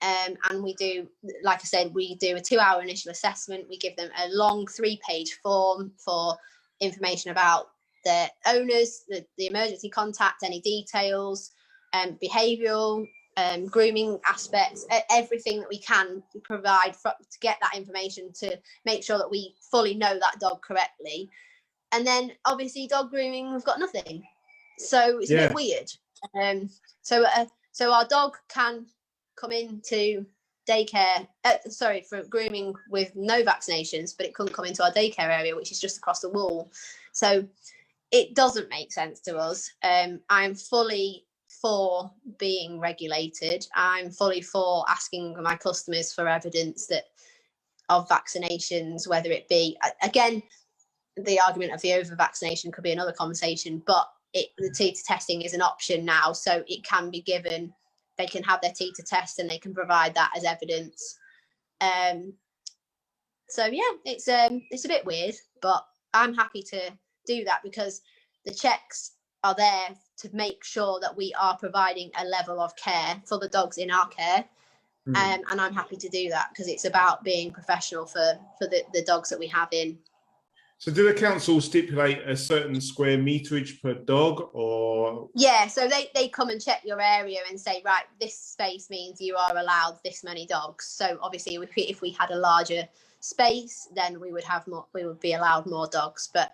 B: And we do, like I said, we do a 2-hour initial assessment. We give them a long 3-page form for information about the owners, the emergency contact, any details, behavioural, grooming aspects, everything that we can provide to get that information to make sure that we fully know that dog correctly. And then obviously dog grooming, we've got nothing. So it's a bit weird. So our dog can come into daycare, for grooming with no vaccinations, but it couldn't come into our daycare area, which is just across the wall. So it doesn't make sense to us. I'm fully for being regulated. I'm fully for asking my customers for evidence of vaccinations, whether it be, again, the argument of the over vaccination could be another conversation, but the titer testing is an option now, so it can be given. They can have their titer test and they can provide that as evidence. So yeah, it's a bit weird, but I'm happy to do that because the checks are there to make sure that we are providing a level of care for the dogs in our care. And I'm happy to do that because it's about being professional for the dogs that we have in.
A: So do the council stipulate a certain square meterage per dog, or?
B: Yeah, so they come and check your area and say, right, this space means you are allowed this many dogs. So obviously if we had a larger space, then we would be allowed more dogs. But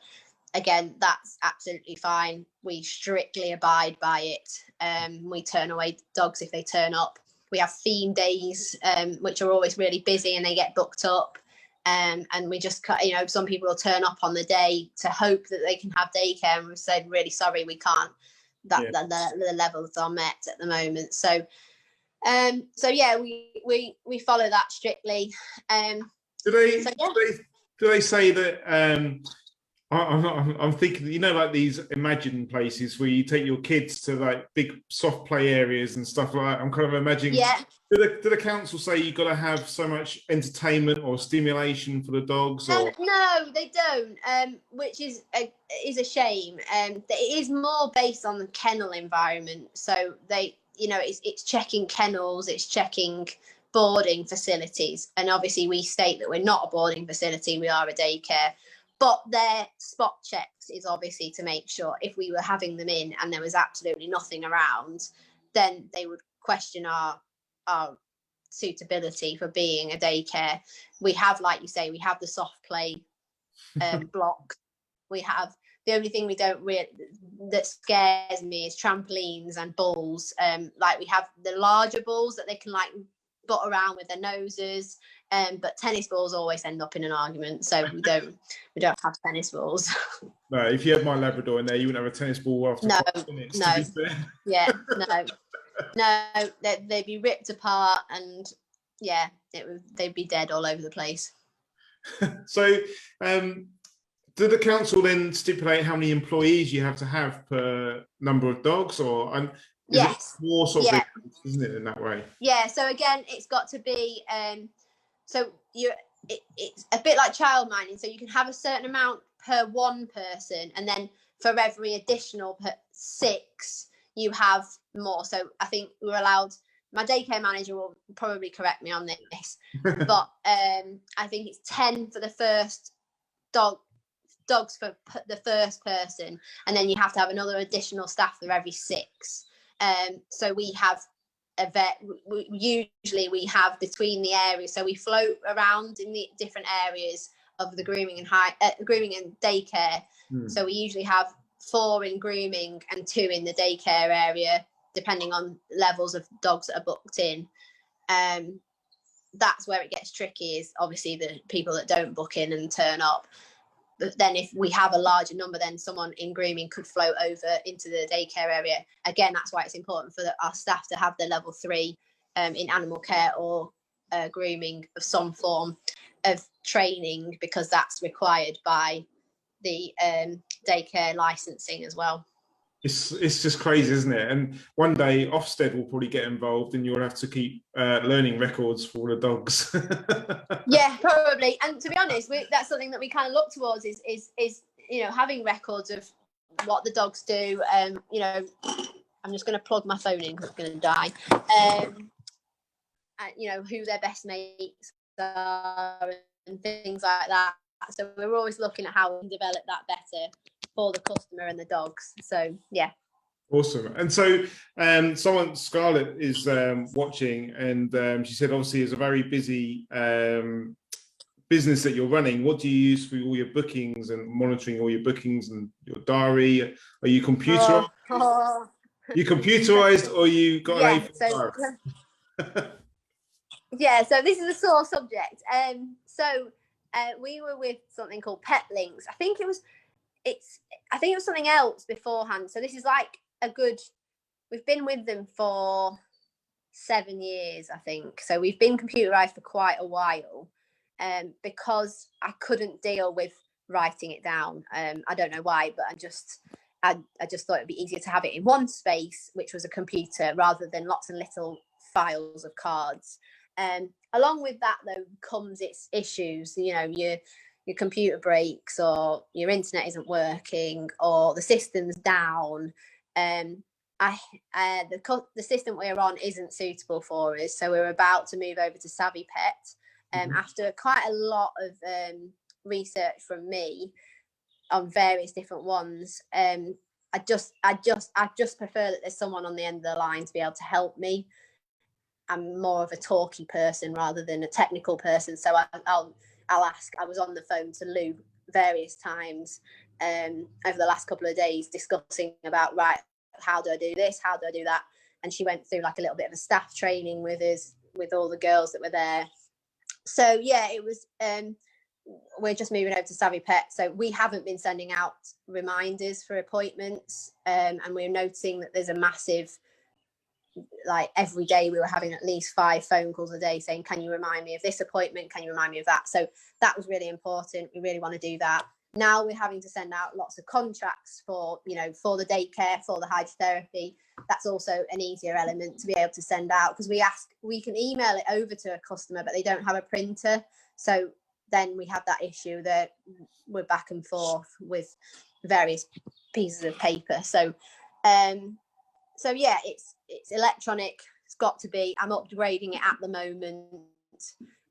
B: again, that's absolutely fine. We strictly abide by it. We turn away dogs if they turn up. We have theme days, which are always really busy and they get booked up. And we just, some people will turn up on the day to hope that they can have daycare, and we said, really sorry, we can't. The levels are met at the moment. So yeah, we follow that strictly.
A: Do they say that? I'm thinking, like these imagined places where you take your kids to like big soft play areas and stuff like that. I'm kind of imagining.
B: Yeah.
A: Do the council say you've got to have so much entertainment or stimulation for the dogs? Or?
B: No, they don't, which is a shame. It is more based on the kennel environment. So it's checking kennels, it's checking boarding facilities, and obviously we state that we're not a boarding facility, we are a daycare. But their spot checks is obviously to make sure if we were having them in and there was absolutely nothing around, then they would question our suitability for being a daycare. We have, like you say, we have the soft play block. We have the only thing we don't really that scares me is trampolines and balls. Like we have the larger balls that they can like butt around with their noses. But tennis balls always end up in an argument, so we don't have tennis balls.
A: No, if you had my Labrador in there, you wouldn't have a tennis ball after 5 minutes.
B: No,
A: to be fair.
B: Yeah, no, they'd be ripped apart, and yeah, they'd be dead all over the place.
A: So, do the council then stipulate how many employees you have to have per number of dogs, or?
B: Yes,
A: more sort of, isn't it, in that way?
B: Yeah. So again, it's got to be. So it's a bit like child minding. So you can have a certain amount per one person, and then for every additional 6, you have more. So I think we're allowed. My daycare manager will probably correct me on this, but I think it's 10 for the first dogs for the first person, and then you have to have another additional staff for every 6. So we have usually we have between the areas, so we float around in the different areas of the grooming and daycare. So we usually have 4 in grooming and 2 in the daycare area, depending on levels of dogs that are booked in. That's where it gets tricky, is obviously the people that don't book in and turn up. But then if we have a larger number, then someone in grooming could float over into the daycare area. Again, that's why it's important for our staff to have the level 3 in animal care or grooming of some form of training, because that's required by the daycare licensing as well.
A: It's just crazy, isn't it? And one day Ofsted will probably get involved, and you'll have to keep learning records for all the dogs.
B: Yeah, probably. And to be honest, that's something that we kind of look towards is having records of what the dogs do. I'm just going to plug my phone in because it's going to die. Who their best mates are and things like that. So we're always looking at how we can develop that better for the customer and the dogs. So yeah.
A: Awesome. And so Scarlett is watching, and she said obviously it's a very busy business that you're running. What do you use for all your bookings and monitoring all your bookings and your diary? Are you computerized? You computerized, or you got an A4
B: Yeah, so this is a sore subject. We were with something called Pet Links. I think it was something else beforehand. So this is like we've been with them for 7 years, I think. So we've been computerized for quite a while, because I couldn't deal with writing it down. I don't know why, but I just thought it'd be easier to have it in one space, which was a computer, rather than lots of little files of cards. And along with that though comes its issues. You know, your computer breaks, or your internet isn't working, or the system's down. The system we're on isn't suitable for us, so we're about to move over to Savvy Pet. After quite a lot of research from me on various different ones, I just prefer that there's someone on the end of the line to be able to help me. I'm more of a talky person rather than a technical person, so I'll ask. I was on the phone to Lou various times over the last couple of days discussing about, right, how do I do this? How do I do that? And she went through like a little bit of a staff training with us, with all the girls that were there. So yeah, it was, we're just moving over to Savvy Pet. So we haven't been sending out reminders for appointments. And we're noticing that there's a massive, like every day we were having at least 5 phone calls a day saying, can you remind me of this appointment? Can you remind me of that? So that was really important. We really want to do that. Now we're having to send out lots of contracts for, you know, for the daycare, for the hydrotherapy. That's also an easier element to be able to send out, because we can email it over to a customer, but they don't have a printer. So then we have that issue that we're back and forth with various pieces of paper. So yeah, it's electronic. It's got to be. I'm upgrading it at the moment.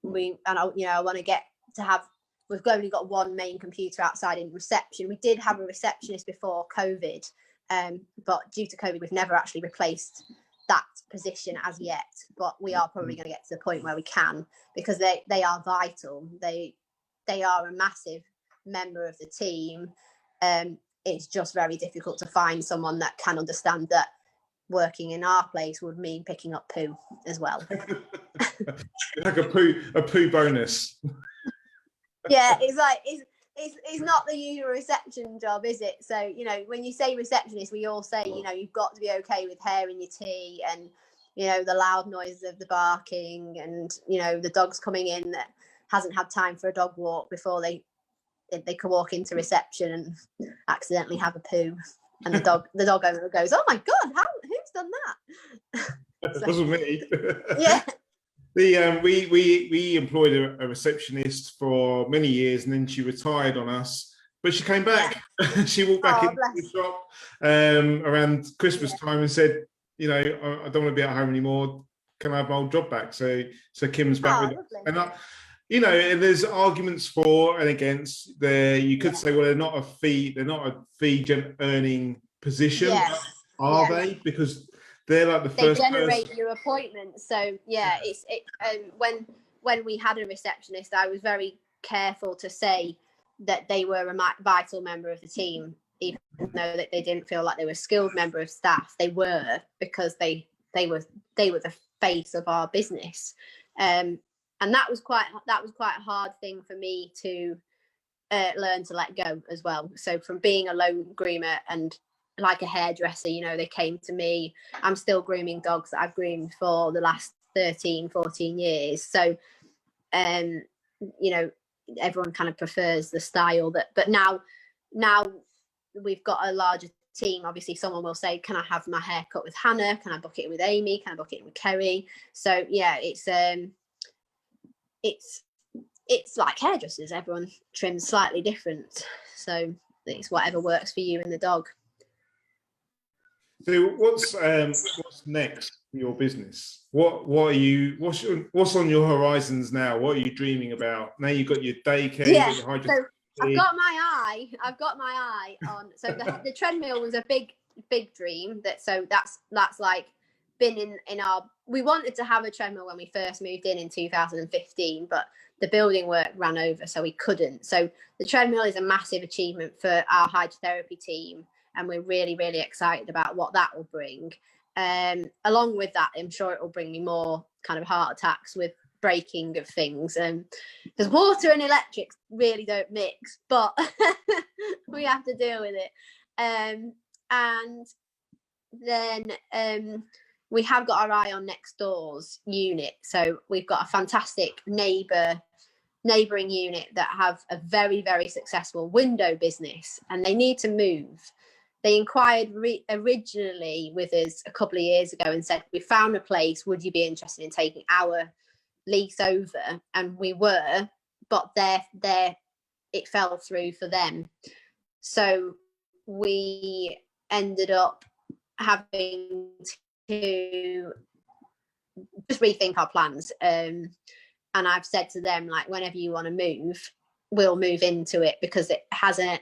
B: I want to get to have. We've only got one main computer outside in reception. We did have a receptionist before COVID, but due to COVID, we've never actually replaced that position as yet. But we are probably going to get to the point where we can, because they are vital. They are a massive member of the team. It's just very difficult to find someone that can understand that working in our place would mean picking up poo as well.
A: Like a poo bonus.
B: Yeah, it's like it's not the usual reception job, is it? So, you know, when you say receptionist, we all say, you know, you've got to be okay with hair in your tea, and, you know, the loud noises of the barking, and, you know, the dogs coming in that hasn't had time for a dog walk before they could walk into reception and accidentally have a poo, and the dog owner goes, oh my god, who's done that?
A: It wasn't me.
B: Yeah.
A: We employed a receptionist for many years, and then she retired on us. But she came back. Yeah. She walked back into the shop around Christmas time and said, you know, I don't want to be at home anymore. Can I have my old job back? So Kim's back with it. And you know, there's arguments for and against. There, you could say, well, they're not a fee earning position, are they? Because they're like the first.
B: They generate your appointments. So yeah, when we had a receptionist, I was very careful to say that they were a vital member of the team, even though that they didn't feel like they were a skilled member of staff. They were, because they were the face of our business. And that was quite a hard thing for me to learn to let go as well. So from being a lone groomer and like a hairdresser, you know, they came to me. I'm still grooming dogs that I've groomed for the last 13, 14 years. So, you know, everyone kind of prefers the style but now we've got a larger team. Obviously, someone will say, can I have my hair cut with Hannah? Can I book it with Amy? Can I book it with Kerry? So yeah, it's like hairdressers. Everyone trims slightly different. So it's whatever works for you and the dog.
A: So what's next for your business? What's on your horizons now? What are you dreaming about? Now you've got your daycare,
B: yeah.
A: You've got your
B: so I've got my eye on. So the treadmill was a big dream. That's like been in our. We wanted to have a treadmill when we first moved in 2015, but the building work ran over, so we couldn't. So the treadmill is a massive achievement for our hydrotherapy team, and we're really, really excited about what that will bring. Along with that, I'm sure it will bring me more kind of heart attacks with breaking of things, because water and electric really don't mix, but we have to deal with it. And then we have got our eye on next door's unit. So we've got a fantastic neighbouring unit that have a very, very successful window business, and they need to move. They inquired originally with us a couple of years ago and said, we found a place, would you be interested in taking our lease over, and we were, but it fell through for them. So we ended up having to just rethink our plans. And I've said to them, like, whenever you want to move, we'll move into it, because it has an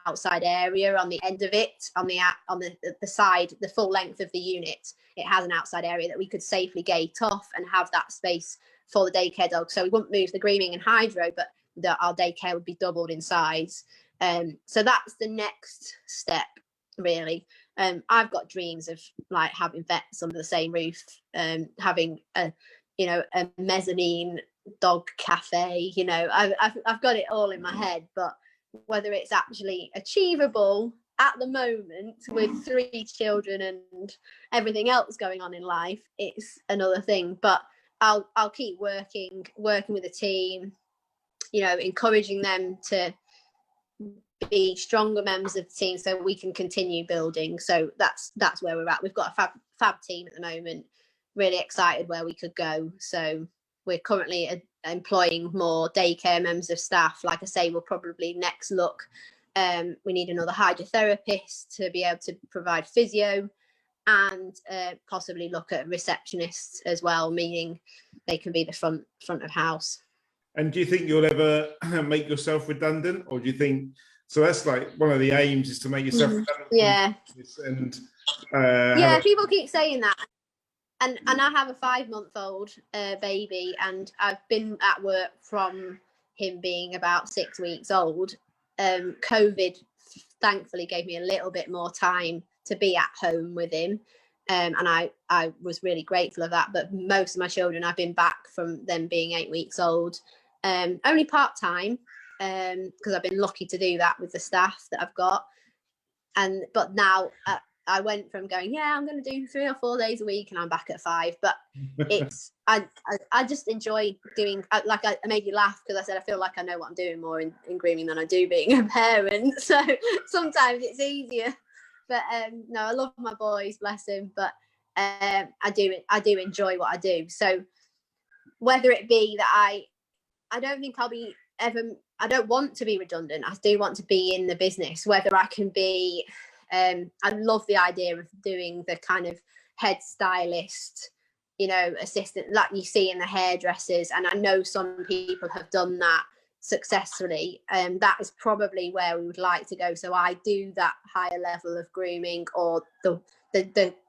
B: outside area on the end of it, on the side, the full length of the unit. It has an outside area that we could safely gate off and have that space for the daycare dog. So we wouldn't move the grooming and hydro, but our daycare would be doubled in size. So that's the next step, really. I've got dreams of like having vets under the same roof, having a mezzanine dog cafe. I've got it all in my head, but whether it's actually achievable at the moment with 3 children and everything else going on in life, it's another thing. But I'll keep working with the team, encouraging them to be stronger members of the team so we can continue building. So that's where we're at. We've got a fab team at the moment, really excited where we could go. So we're currently employing more daycare members of staff. Like I say, we'll probably next look, we need another hydrotherapist to be able to provide physio, and possibly look at receptionists as well, meaning they can be the front of house.
A: And do you think you'll ever make yourself redundant, or do you think, so that's like one of the aims, is to make yourself redundant?
B: Yeah.
A: And
B: people keep saying that. And I have a 5-month-old baby, and I've been at work from him being about 6 weeks old. COVID thankfully gave me a little bit more time to be at home with him. And I was really grateful of that. But most of my children, I've been back from them being 8 weeks old, only part-time, because I've been lucky to do that with the staff that I've got. But now I went from going, I'm going to do 3 or 4 days a week, and I'm back at 5. But it's I just enjoy doing, like I made you laugh because I said I feel like I know what I'm doing more in grooming than I do being a parent. So sometimes it's easier. But no, I love my boys, bless him. But I do enjoy what I do. So whether it be that I don't think I'll be ever, I don't want to be redundant. I do want to be in the business. Whether I can be, I love the idea of doing the kind of head stylist, assistant like you see in the hairdressers. And I know some people have done that successfully. That is probably where we would like to go. So I do that higher level of grooming, or the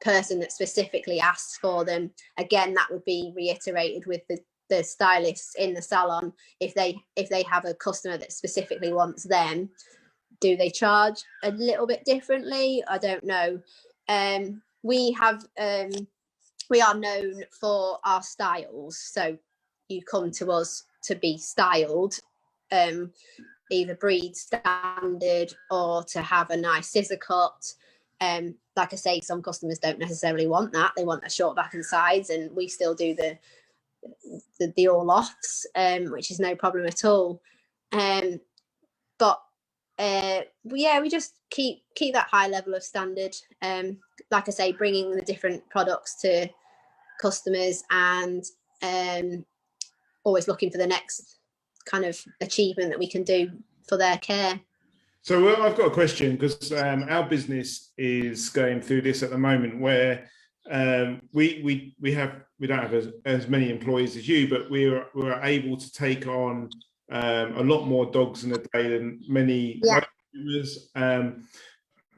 B: person that specifically asks for them. Again, that would be reiterated with the stylists in the salon. If they have a customer that specifically wants them, do they charge a little bit differently? I don't know. We are known for our styles, so you come to us to be styled, either breed standard or to have a nice scissor cut. Like I say, some customers don't necessarily want that. They want a short back and sides, and we still do the all offs, which is no problem at all. But we just keep that high level of standard. Like I say, bringing the different products to customers, and always looking for the next kind of achievement that we can do for their care.
A: So I've got a question, because our business is going through this at the moment, where we don't have as many employees as you, but we're able to take on a lot more dogs in a day than many consumers.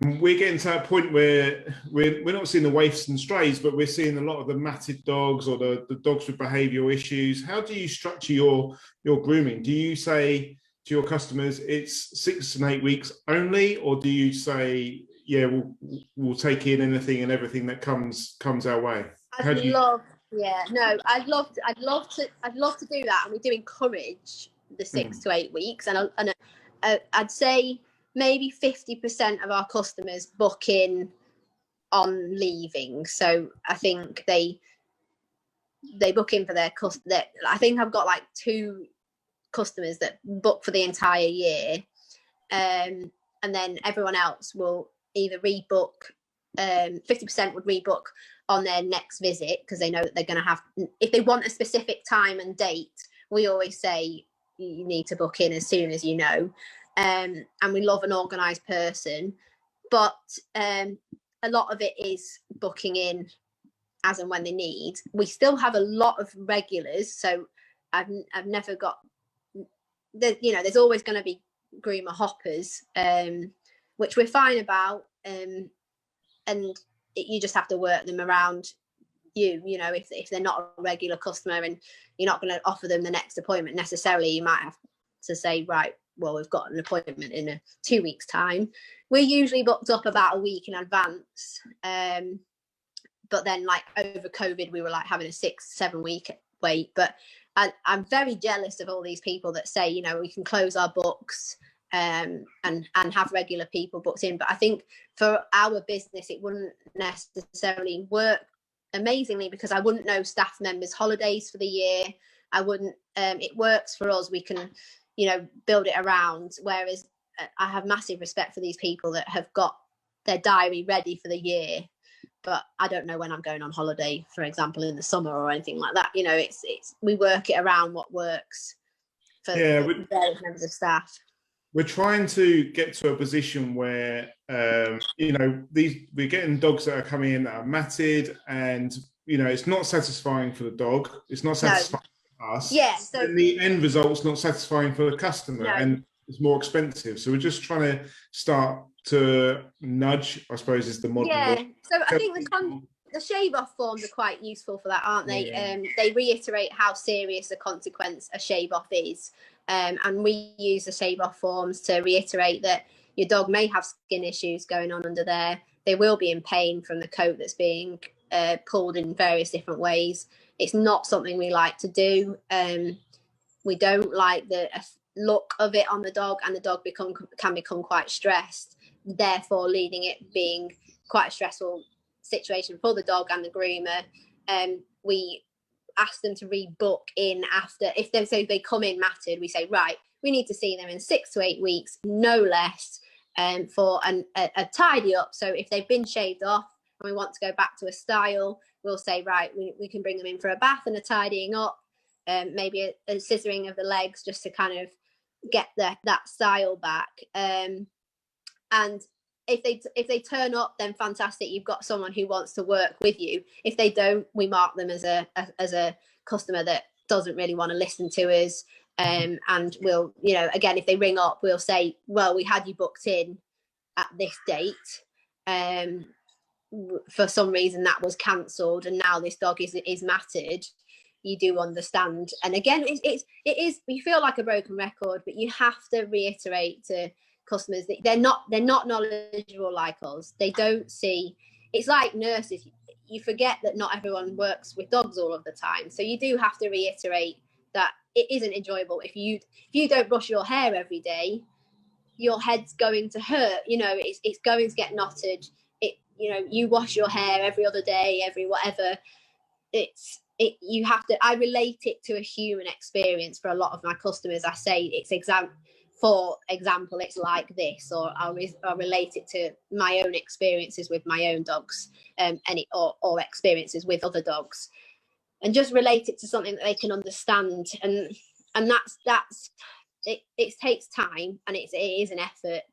A: We're getting to that point where we're not seeing the waifs and strays, but we're seeing a lot of the matted dogs, or the dogs with behavioural issues. How do you structure your grooming? Do you say to your customers it's 6 and 8 weeks only, or do you say, we'll take in anything and everything that comes our way?
B: I'd love to do that, and we do encourage the 6 to 8 weeks, and I'd say maybe 50% of our customers book in on leaving. So I think they book in for their I think I've got like 2 customers that book for the entire year, and then everyone else will either rebook 50% would rebook on their next visit, because they know that they're going to have, if they want a specific time and date, we always say you need to book in as soon as you know. And we love an organised person, but a lot of it is booking in as and when they need. We still have a lot of regulars, so I've never got, there's always going to be groomer hoppers, which we're fine about, and you just have to work them around if they're not a regular customer and you're not going to offer them the next appointment necessarily, you might have to say, right, well, we've got an appointment in 2 weeks time. We're usually booked up about a week in advance, but then like over COVID we were like having a 6-7 week wait. But I'm very jealous of all these people that say, we can close our books and have regular people booked in. But I think for our business it wouldn't necessarily work amazingly, because I wouldn't know staff members' holidays for the year. I wouldn't, it works for us, we can build it around, whereas I have massive respect for these people that have got their diary ready for the year, but I don't know when I'm going on holiday, for example, in the summer or anything like that. It's we work it around what works for various members of staff.
A: We're trying to get to a position where we're getting dogs that are coming in that are matted, and it's not satisfying for the dog, it's not satisfying for us,
B: so
A: and the end result's not satisfying for the customer, and it's more expensive. So we're just trying to start to nudge, I suppose, is the modern
B: so I think the shave off forms are quite useful for that, aren't they? They reiterate how serious a consequence a shave off is. And we use the shave off forms to reiterate that your dog may have skin issues going on under there. They will be in pain from the coat that's being pulled in various different ways. It's not something we like to do. We don't like the look of it on the dog, and the dog can become quite stressed, therefore leading it being quite a stressful situation for the dog and the groomer. We ask them to rebook in after, if they come in matted, we say, right, we need to see them in 6 to 8 weeks, no less, for a tidy up. So if they've been shaved off and we want to go back to a style, we'll say, right, we can bring them in for a bath and a tidying up, maybe a scissoring of the legs, just to kind of get that style back. And if they turn up, then fantastic, you've got someone who wants to work with you. If they don't, we mark them as a customer that doesn't really want to listen to us, and we'll, again, if they ring up, we'll say, well, we had you booked in at this date, for some reason that was cancelled, and now this dog is matted. You do understand. And again, it is, we feel like a broken record, but you have to reiterate to customers that they're not knowledgeable like us. They don't see, it's like nurses, you forget that not everyone works with dogs all of the time, so you do have to reiterate that it isn't enjoyable. If you don't brush your hair every day, your head's going to hurt, it's going to get knotted. You wash your hair every other day, every whatever, you have to, I relate it to a human experience for a lot of my customers. I say for example, it's like this, or I'll relate it to my own experiences with my own dogs, or experiences with other dogs, and just relate it to something that they can understand. And that's it takes time, and it is an effort.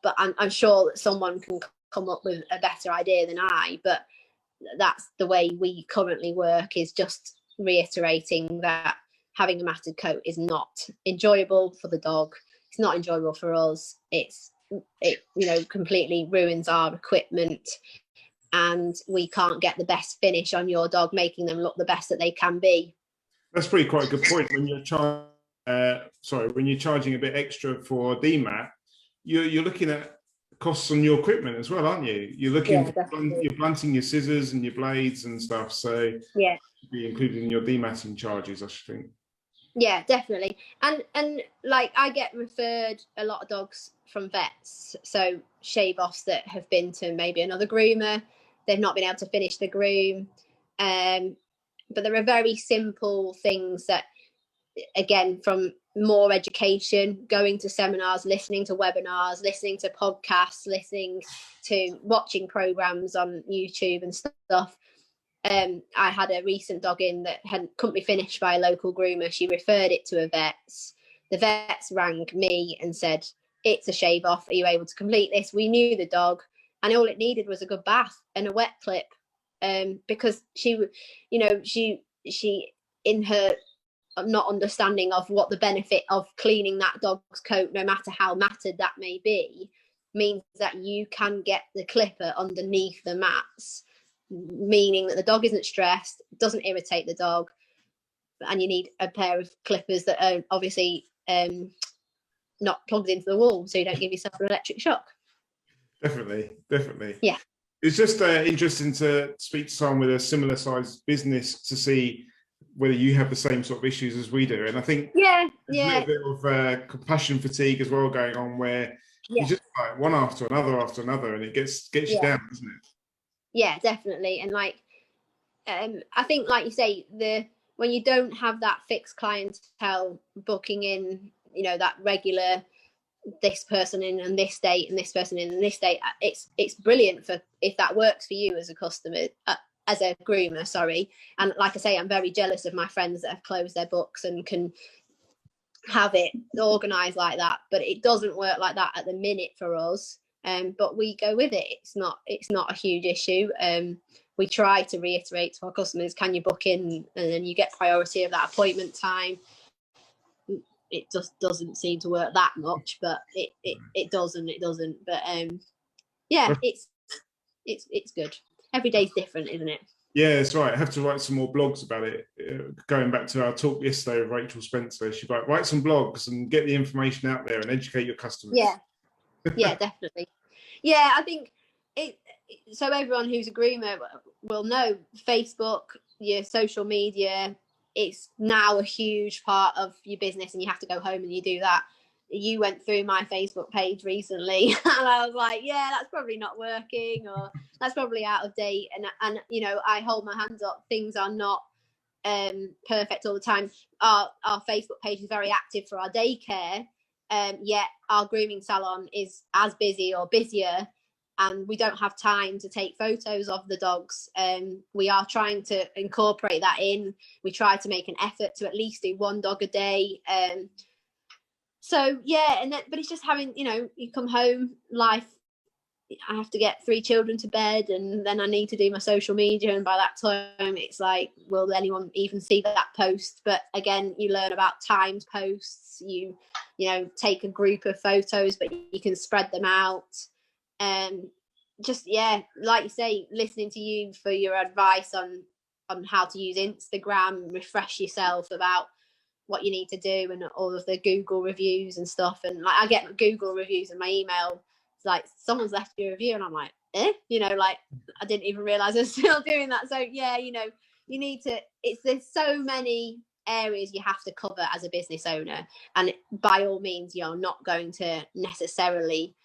B: But I'm sure that someone can come up with a better idea than I. But that's the way we currently work, is just reiterating that having a matted coat is not enjoyable for the dog. It's not enjoyable for us. It completely ruins our equipment, and we can't get the best finish on your dog, making them look the best that they can be.
A: That's pretty quite a good point. When you're charging a bit extra for DMAT, you're looking at costs on your equipment as well, aren't you? You're looking, you're blunting your scissors and your blades and stuff. So
B: yeah,
A: be included in your dematting charges, I should think.
B: Yeah, definitely. And like, I get referred a lot of dogs from vets, so shave offs that have been to maybe another groomer, they've not been able to finish the groom, but there are very simple things that, again, from more education, going to seminars, listening to webinars, listening to podcasts, listening to watching programs on YouTube and stuff. I had a recent dog in that couldn't be finished by a local groomer. She referred it to a vet's. The vets rang me and said, it's a shave off. Are you able to complete this? We knew the dog, and all it needed was a good bath and a wet clip. Because she in her not understanding of what the benefit of cleaning that dog's coat, no matter how matted that may be, means that you can get the clipper underneath the mats, meaning that the dog isn't stressed, doesn't irritate the dog, and you need a pair of clippers that are obviously not plugged into the wall, so you don't give yourself an electric shock.
A: Definitely.
B: Yeah.
A: It's just interesting to speak to someone with a similar sized business to see whether you have the same sort of issues as we do. And I think there's a little bit of compassion fatigue as well going on, where you just like one after another, and it gets you down, doesn't it?
B: Yeah, definitely. And like, I think, like you say, when you don't have that fixed clientele booking in, that regular, this person in on this date and this person in on this date, it's brilliant for if that works for you as a customer, as a groomer, sorry. And like I say, I'm very jealous of my friends that have closed their books and can have it organized like that, but it doesn't work like that at the minute for us. But we go with it. It's not a huge issue. We try to reiterate to our customers, can you book in, and then you get priority of that appointment time. It just doesn't seem to work that much, but it doesn't. But it's good. Every day's different, isn't it?
A: Yeah, that's right. I have to write some more blogs about it. Going back to our talk yesterday with Rachel Spencer, she's like, write some blogs and get the information out there and educate your customers.
B: Yeah, definitely. Yeah, I think so everyone who's a groomer will know Facebook, your social media, it's now a huge part of your business, and you have to go home and you do that. You went through my Facebook page recently and I was like, yeah, that's probably not working, or that's probably out of date. And I hold my hands up. Things are not perfect all the time. Our Facebook page is very active for our daycare, yet our grooming salon is as busy or busier, and we don't have time to take photos of the dogs. We are trying to incorporate that in. We try to make an effort to at least do one dog a day. So yeah, but it's just having, you come home, life, I have to get 3 children to bed, and then I need to do my social media, and by that time it's like, will anyone even see that post? But again, you learn about timed posts. You take a group of photos, but you can spread them out. Just like you say, listening to you for your advice on how to use Instagram, refresh yourself about what you need to do, and all of the Google reviews and stuff. And like, I get Google reviews in my email. It's like, someone's left you a review, and I'm like, like, I didn't even realize I was still doing that. So yeah, you need to, there's so many areas you have to cover as a business owner, and by all means, you're not going to necessarily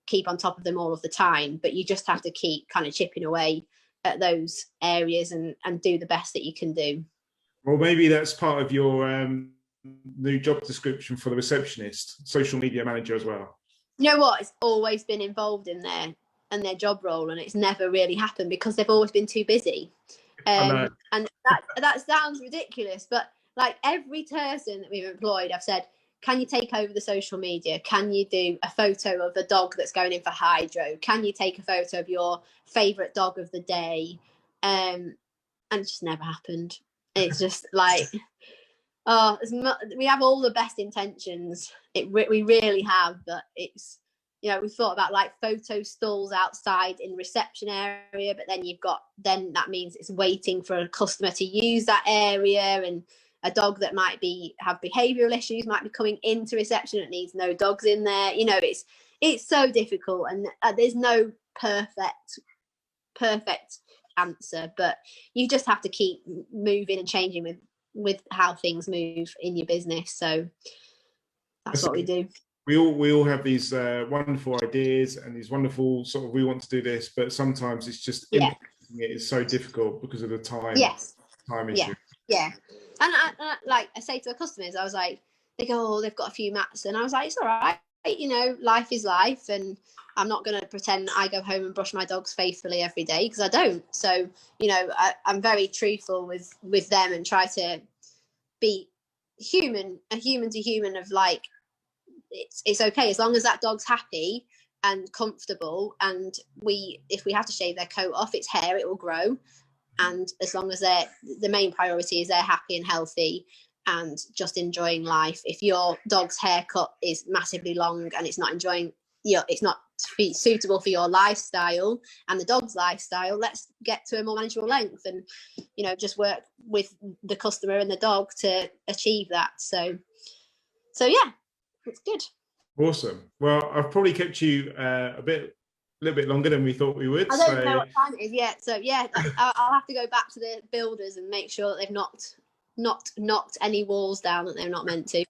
B: keep on top of them all of the time, but you just have to keep kind of chipping away at those areas and do the best that you can do.
A: Well, maybe that's part of your new job description for the receptionist, social media manager as well.
B: You know what? It's always been involved in their job role, and it's never really happened because they've always been too busy. And that sounds ridiculous, but like every person that we've employed, I've said, can you take over the social media? Can you do a photo of a dog that's going in for hydro? Can you take a photo of your favorite dog of the day? And it just never happened. It's just like, we have all the best intentions. We really have, but it's, we've thought about like photo stalls outside in reception area, but then that means it's waiting for a customer to use that area, and a dog that might have behavioural issues might be coming into reception. It needs no dogs in there. It's so difficult, and there's no perfect answer, but you just have to keep moving and changing with how things move in your business. So that's what we do.
A: We all have these wonderful ideas and these wonderful sort of, we want to do this, but sometimes it's just implementing it is so difficult because of the time issue.
B: Yeah. And like I say to the customers, I was like, they go, oh, they've got a few mats. And I was like, it's all right, you know, life is life, and I'm not going to pretend I go home and brush my dogs faithfully every day, because I don't. So, you know, I'm very truthful with them and try to be a human to human, of like, it's okay as long as that dog's happy and comfortable, and if we have to shave their coat off, it's hair, it will grow. And as long as the main priority is they're happy and healthy and just enjoying life. If your dog's haircut is massively long and it's not it's not suitable for your lifestyle and the dog's lifestyle, let's get to a more manageable length, and, you know, just work with the customer and the dog to achieve that. So yeah, it's good.
A: Awesome. Well, I've probably kept you a little bit longer than we thought we would.
B: I don't know what time it is yet, so yeah, I'll have to go back to the builders and make sure that they've knocked any walls down that they're not meant to.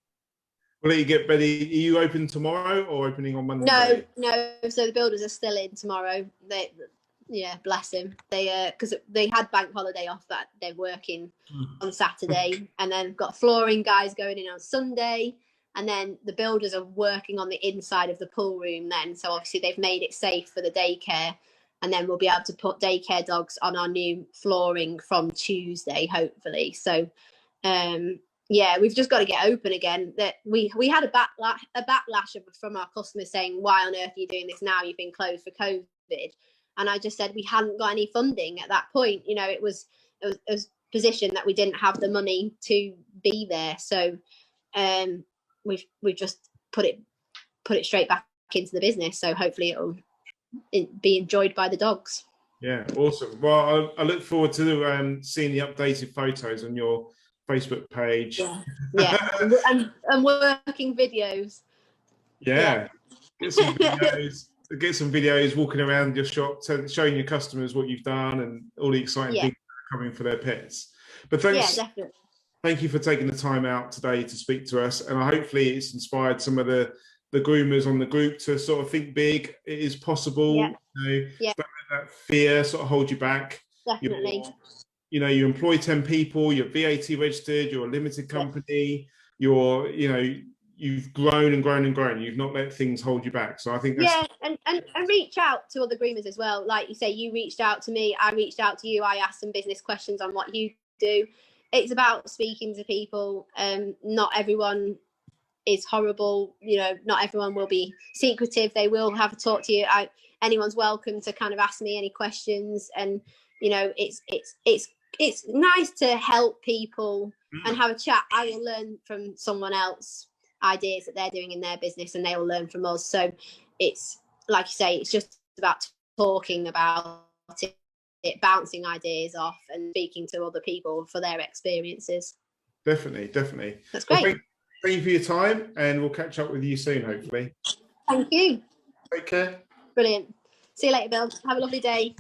A: Will you get ready? Are you open tomorrow or opening on Monday?
B: No. So the builders are still in tomorrow. Yeah, bless him. Because they had bank holiday off, that they're working on Saturday, and then got flooring guys going in on Sunday, and then the builders are working on the inside of the pool room then. So obviously they've made it safe for the daycare, and then we'll be able to put daycare dogs on our new flooring from Tuesday, hopefully. So yeah, we've just got to get open again. That we had a backlash from our customers saying, why on earth are you doing this now? You've been closed for COVID. And I just said we hadn't got any funding at that point. You know, it was a position that we didn't have the money to be there. So we've just put it straight back into the business. So hopefully it'll be enjoyed by the dogs.
A: Yeah, awesome. Well, I look forward to seeing the updated photos on your Facebook page.
B: Yeah. and working videos.
A: Yeah. Get some videos walking around your shop, showing your customers what you've done and all the exciting things that are coming for their pets. But thanks.
B: Yeah, definitely.
A: Thank you for taking the time out today to speak to us, and hopefully it's inspired some of the groomers on the group to sort of think big. It is possible.
B: Yeah.
A: You know, don't let that fear sort of hold you back.
B: Definitely.
A: You employ 10 people, you're VAT registered, you're a limited company, you've grown and grown and grown. You've not let things hold you back. So I think that's...
B: and reach out to other groomers as well. Like you say, you reached out to me, I reached out to you, I asked some business questions on what you do. It's about speaking to people. Not everyone is horrible, you know, not everyone will be secretive. They will have a talk to you. Anyone's welcome to kind of ask me any questions, and you know, it's nice to help people and have a chat. I will learn from someone else ideas that they're doing in their business, and they will learn from us. So it's like you say, it's just about talking about it, bouncing ideas off and speaking to other people for their experiences.
A: Definitely.
B: That's great.
A: Well, thank you for your time, and we'll catch up with you soon, hopefully.
B: Thank you.
A: Take care.
B: Brilliant. See you later, Bill. Have a lovely day.